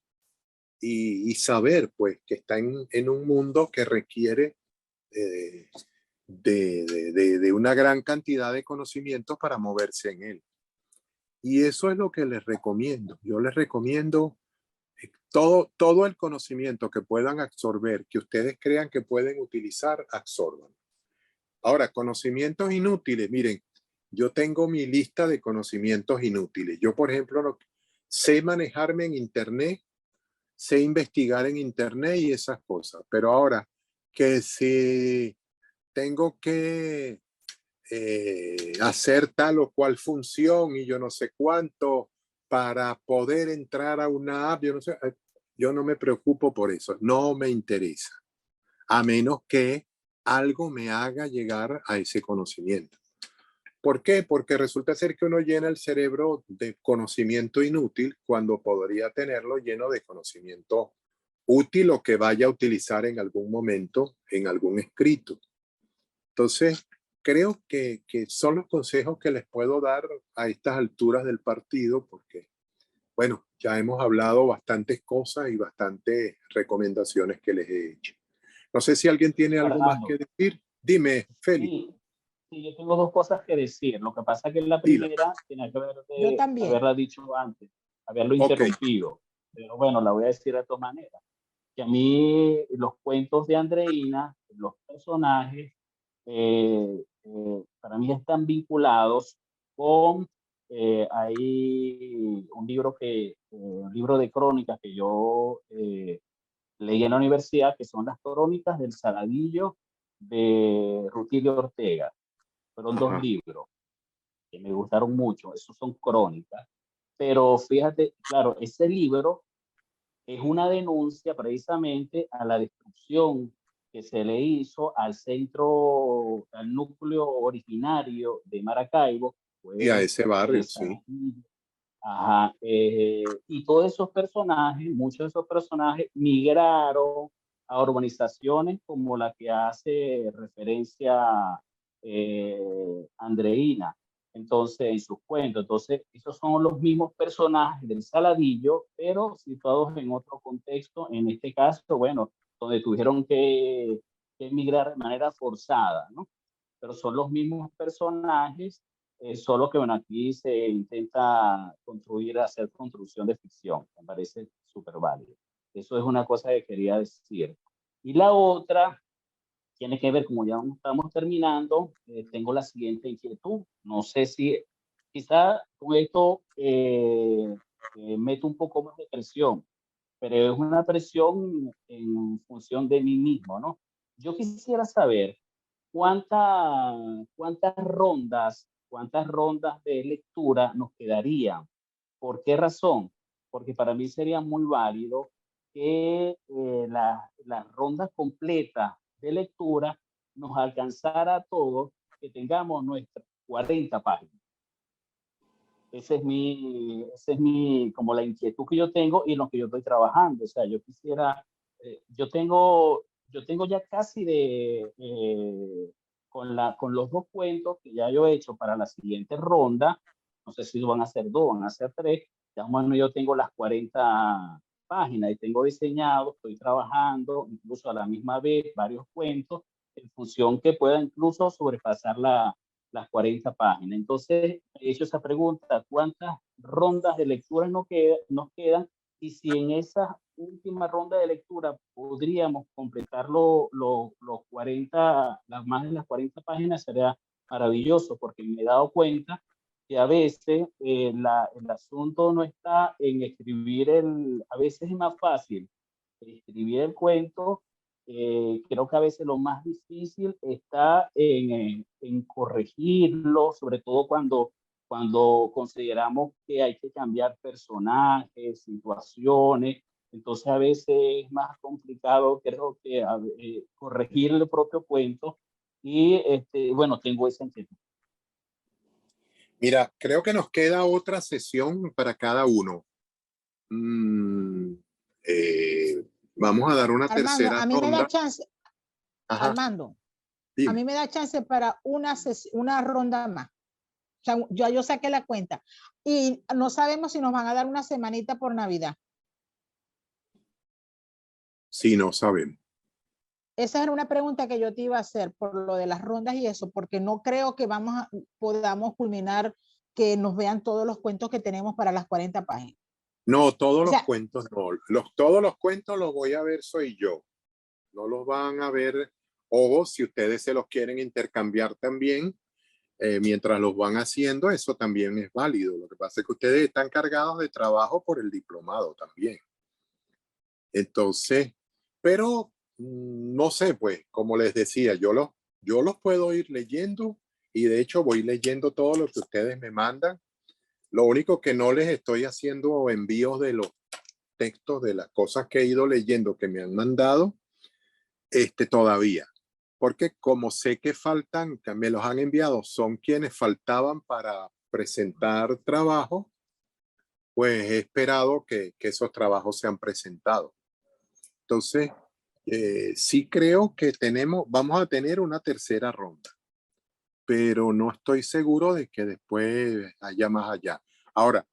Y saber pues que está en un mundo que requiere de una gran cantidad de conocimientos para moverse en él. Y eso es lo que les recomiendo. Yo les recomiendo todo el conocimiento que puedan absorber, que ustedes crean que pueden utilizar, absorban. Ahora, conocimientos inútiles, miren, yo tengo mi lista de conocimientos inútiles. Yo, por ejemplo, sé manejarme en Internet, sé investigar en Internet y esas cosas, pero ahora que si tengo que hacer tal o cual función y yo no sé cuánto para poder entrar a una app, yo no sé, yo no me preocupo por eso, no me interesa, a menos que algo me haga llegar a ese conocimiento. ¿Por qué? Porque resulta ser que uno llena el cerebro de conocimiento inútil cuando podría tenerlo lleno de conocimiento útil o que vaya a utilizar en algún momento en algún escrito. Entonces, creo que son los consejos que les puedo dar a estas alturas del partido, porque, bueno, ya hemos hablado bastantes cosas y bastantes recomendaciones que les he hecho. No sé si alguien tiene algo más que decir. Dime, Félix. Sí, yo tengo dos cosas que decir. Lo que pasa es que la primera tenía que haberla dicho antes, haberlo interrumpido. Pero bueno, la voy a decir de todas maneras. Que a mí los cuentos de Andreina, los personajes, para mí están vinculados con, hay un libro de crónicas que yo leí en la universidad, que son las crónicas del Saladillo de Rutilio Ortega. Fueron dos libros que me gustaron mucho, esos son crónicas, pero fíjate, claro, ese libro es una denuncia precisamente a la destrucción que se le hizo al centro, al núcleo originario de Maracaibo. Y a ese barrio, sí. Ajá, y todos esos personajes, muchos de esos personajes migraron a urbanizaciones como la que hace referencia Andreina, entonces, en sus cuentos. Entonces, esos son los mismos personajes del Saladillo, pero situados en otro contexto, en este caso, bueno, donde tuvieron que emigrar de manera forzada, ¿no? Pero son los mismos personajes, solo que, bueno, aquí se intenta hacer construcción de ficción. Me parece súper válido. Eso es una cosa que quería decir. Y la otra tiene que ver, como ya estamos terminando, tengo la siguiente inquietud. No sé si quizá con esto meto un poco más de presión, pero es una presión en función de mí mismo, ¿no? Yo quisiera saber cuántas rondas de lectura nos quedarían. ¿Por qué razón? Porque para mí sería muy válido que las rondas completas de lectura nos alcanzara a todos, que tengamos nuestras 40 páginas. Esa es mi, como la inquietud que yo tengo y en lo que yo estoy trabajando. O sea, yo quisiera, yo tengo ya casi con los dos cuentos que ya yo he hecho para la siguiente ronda, no sé si van a ser 2, van a ser 3, ya bueno, yo tengo las 40 páginas y tengo diseñado, estoy trabajando incluso a la misma vez varios cuentos en función que pueda incluso sobrepasar las 40 páginas. Entonces, he hecho esa pregunta, ¿cuántas rondas de lectura nos quedan? Y si en esa última ronda de lectura podríamos completar los 40, más de las 40 páginas, sería maravilloso, porque me he dado cuenta que a veces el asunto no está en escribir a veces es más fácil escribir el cuento. Creo que a veces lo más difícil está en corregirlo, sobre todo cuando consideramos que hay que cambiar personajes, situaciones. Entonces a veces es más complicado, creo que corregir el propio cuento. Y bueno, tengo esa inquietud. Mira, creo que nos queda otra sesión para cada uno. Vamos a dar una Armando, tercera a mí ronda. me da chance. Ajá. Armando, Dime. a mí me da chance para una ronda más. O sea, yo saqué la cuenta y no sabemos si nos van a dar una semanita por Navidad. Sí, no sabemos. Esa era una pregunta que yo te iba a hacer por lo de las rondas y eso, porque no creo que podamos culminar que nos vean todos los cuentos que tenemos para las 40 páginas. No, todos O sea, los cuentos no. Todos los cuentos los voy a ver soy yo. No los van a ver, o si ustedes se los quieren intercambiar también, mientras los van haciendo, eso también es válido. Lo que pasa es que ustedes están cargados de trabajo por el diplomado también. Entonces, pero no sé, pues, como les decía, yo los puedo ir leyendo y de hecho voy leyendo todo lo que ustedes me mandan. Lo único que no les estoy haciendo envíos de los textos de las cosas que he ido leyendo que me han mandado todavía. Porque como sé que faltan, que me los han enviado, son quienes faltaban para presentar trabajo, pues he esperado que esos trabajos sean presentados. Entonces, sí creo que vamos a tener una tercera ronda, pero no estoy seguro de que después haya más allá. Ahora,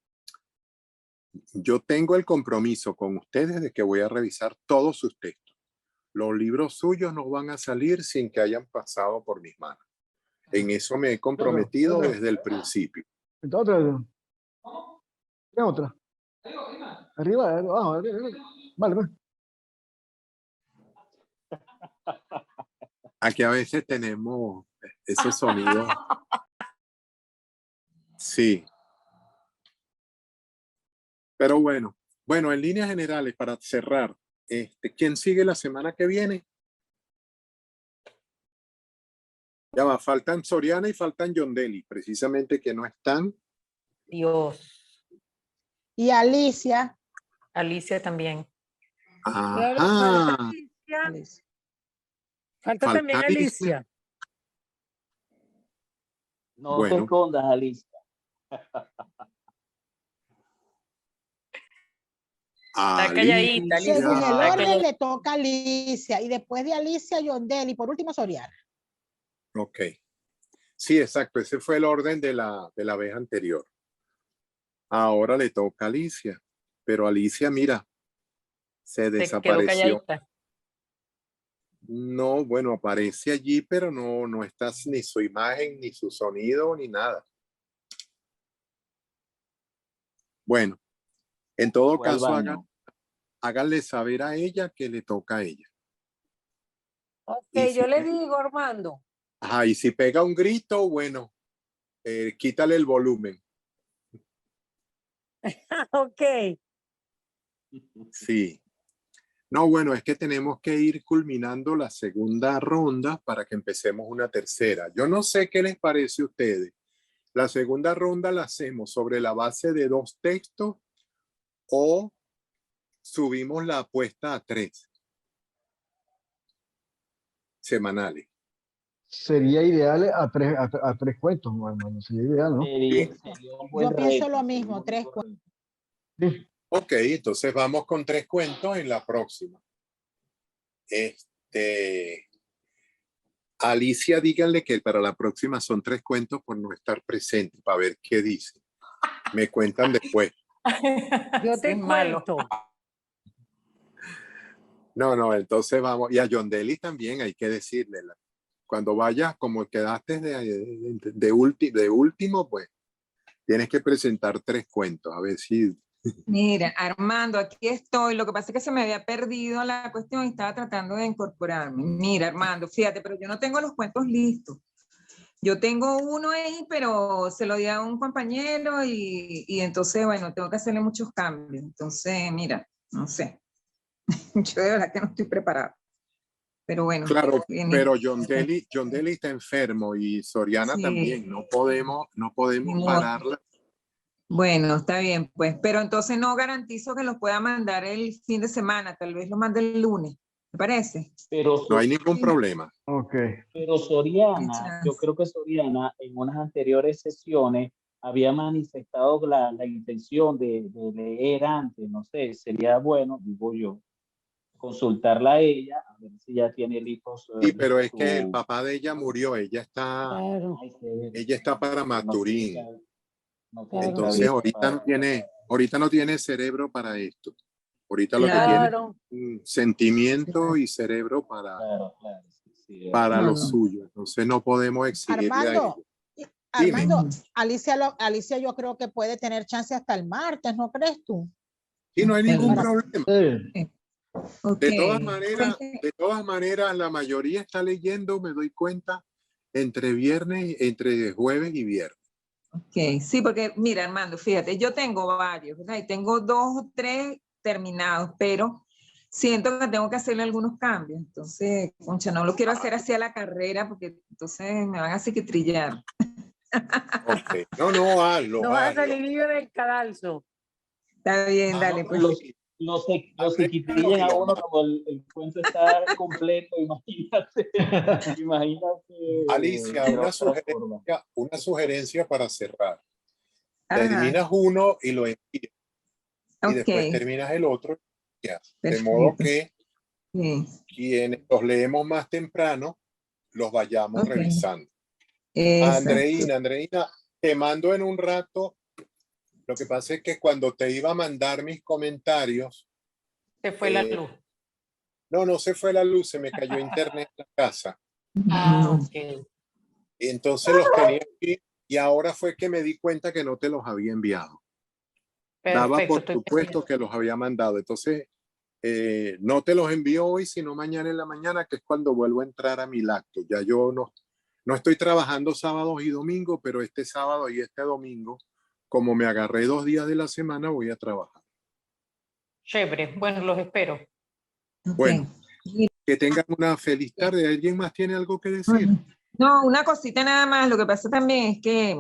yo tengo el compromiso con ustedes de que voy a revisar todos sus textos. Los libros suyos no van a salir sin que hayan pasado por mis manos. En eso me he comprometido desde el principio. Otra. ¿Qué otra? Arriba, abajo, arriba. Vale, pues. Aquí a veces tenemos esos sonidos. Sí. Pero bueno, en líneas generales, para cerrar, ¿quién sigue la semana que viene? Ya va, faltan Soriana y faltan Yondeli, precisamente que no están. Dios. y Alicia. Alicia también. Claro, falta Ajá. Alicia. Alicia. Falta también Alicia. No te Bueno. escondas, Alicia. Está calladita, Alicia. Según el Alicia. orden le toca a Alicia y después de Alicia, Yondel y por último Soriana. Ok. Sí, exacto. Ese fue el orden de la vez anterior. Ahora le toca a Alicia. Pero Alicia, mira, se Se quedó desapareció. calladita. No, bueno, aparece allí, pero no está ni su imagen, ni su sonido, ni nada. Bueno, en todo Fue al caso, baño. háganle saber a ella que le toca a ella. Ok, Y yo si- le digo, Armando. Ajá, y si pega un grito, bueno, quítale el volumen. Ok. Sí. No, bueno, es que tenemos que ir culminando la segunda ronda para que empecemos una tercera. Yo no sé qué les parece a ustedes. La segunda ronda la hacemos sobre la base de 2 textos o subimos la apuesta a 3 semanales. Sería ideal a tres cuentos, hermano. Sería ideal, ¿no? Sería un buen Yo pienso reto, lo sería mismo, un 3 bonito cuentos. reto. Sí. Ok, entonces vamos con 3 cuentos en la próxima. Alicia, díganle que para la próxima son 3 cuentos por no estar presente, para ver qué dice. Me cuentan después. Yo te Sí, malo. cuento. No, entonces vamos. Y a Yondeli también hay que decirle. Cuando vayas, como quedaste de último, pues tienes que presentar 3 cuentos. A ver si... Mira, Armando, aquí estoy. Lo que pasa es que se me había perdido la cuestión y estaba tratando de incorporarme. Mira, Armando, fíjate, pero yo no tengo los cuentos listos. Yo tengo uno ahí, pero se lo di a un compañero y entonces, bueno, tengo que hacerle muchos cambios. Entonces, mira, no sé. Yo de verdad que no estoy preparada. Pero bueno. Claro, viene. pero Yondeli está enfermo y Soriana Sí. también. No podemos No. pararla. Bueno, está bien, pues, pero entonces no garantizo que los pueda mandar el fin de semana, tal vez los mande el lunes, ¿te parece? Pero, No hay ningún problema. Ok. pero Soriana, yo creo que Soriana en unas anteriores sesiones había manifestado la intención de leer antes, no sé, sería bueno, digo yo, consultarla a ella, a ver si ya tiene listos. Sí, pero es su- que el papá de ella murió, ella Claro, está para Maturín. No tiene Entonces cabeza ahorita no tiene cerebro para esto. Ahorita lo que tiene claro. es un sentimiento y cerebro Claro, claro. Sí, para No, lo no. suyo. Entonces no podemos exigirle a ella. Armando, Dime. Armando, Alicia yo creo que puede tener chance hasta el martes, ¿no crees tú? Sí, no hay ningún Para- problema. Sí. Ok. De todas maneras, la mayoría está leyendo, me doy cuenta, entre jueves y viernes. Ok, sí, porque mira, Armando, fíjate, yo tengo varios, ¿verdad? Y tengo 2 o 3 terminados, pero siento que tengo que hacerle algunos cambios. Entonces, concha, no lo quiero hacer así a la carrera porque entonces me van a psiquitrillar. Ok. No, hazlo, No vas a hazlo. salir libre del cadalso. Está bien, dale, pues. Los Andrés, psiquitrillan a lo uno más. como el cuento está completo, imagínate Alicia, de otra forma. una sugerencia para cerrar. Ajá, Terminas uno y lo envías. Y después ok, terminas el otro. Ya. De perfecto. modo que Sí, quienes los leemos más temprano, los vayamos ok, revisando. exacto. Andreina, te mando en un rato. Lo que pasa es que cuando te iba a mandar mis comentarios, Se fue la luz. no se fue la luz, se me cayó internet en la casa. Ah, Ujú. ok. Y entonces los tenía aquí y ahora fue que me di cuenta que no te los había enviado. Daba Perfecto, por estoy supuesto pendiente. que los había mandado. Entonces, no te los envío hoy, sino mañana en la mañana, que es cuando vuelvo a entrar a mi lacto. Ya yo no estoy trabajando sábados y domingos, pero este sábado y este domingo, como me agarré 2 días de la semana, voy a trabajar. Chévere. Bueno, los espero. Ok. Bueno, que tengan una feliz tarde. ¿Alguien más tiene algo que decir? No, una cosita nada más. Lo que pasa también es que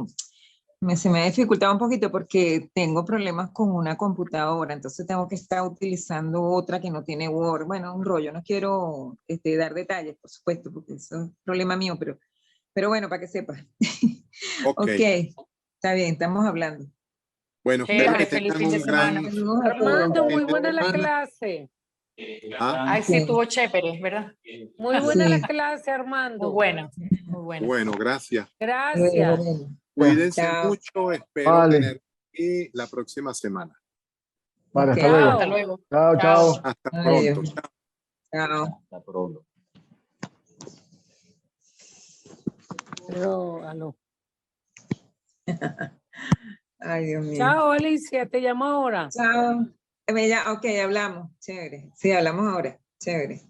se me ha dificultado un poquito porque tengo problemas con una computadora, entonces tengo que estar utilizando otra que no tiene Word. Bueno, un rollo. No quiero dar detalles, por supuesto, porque eso es un problema mío, pero bueno, para que sepas. Ok. Ok, está bien, estamos hablando. Bueno, espero Chévere, que feliz tengan fin de un gran semana. Saludos a todos. Armando, muy fin de buena la semana. clase. Ah, Ay, sí, Ok. estuvo chévere, ¿verdad? Muy buena la Sí. clase, Muy Armando. buena, muy buena. bueno, gracias. Gracias. Bueno. Cuídense Chao. mucho. Espero Vale. tener aquí la próxima semana. Vale, Ok. hasta luego. Hasta luego. Chao, Chao. chao. Hasta Adiós. pronto. Chao. Chao. Hasta pronto. Pero, aló. Ay, Dios mío. Chao, Alicia, te llamo ahora. Chao. Ok, hablamos. Chévere. Sí, hablamos ahora. Chévere.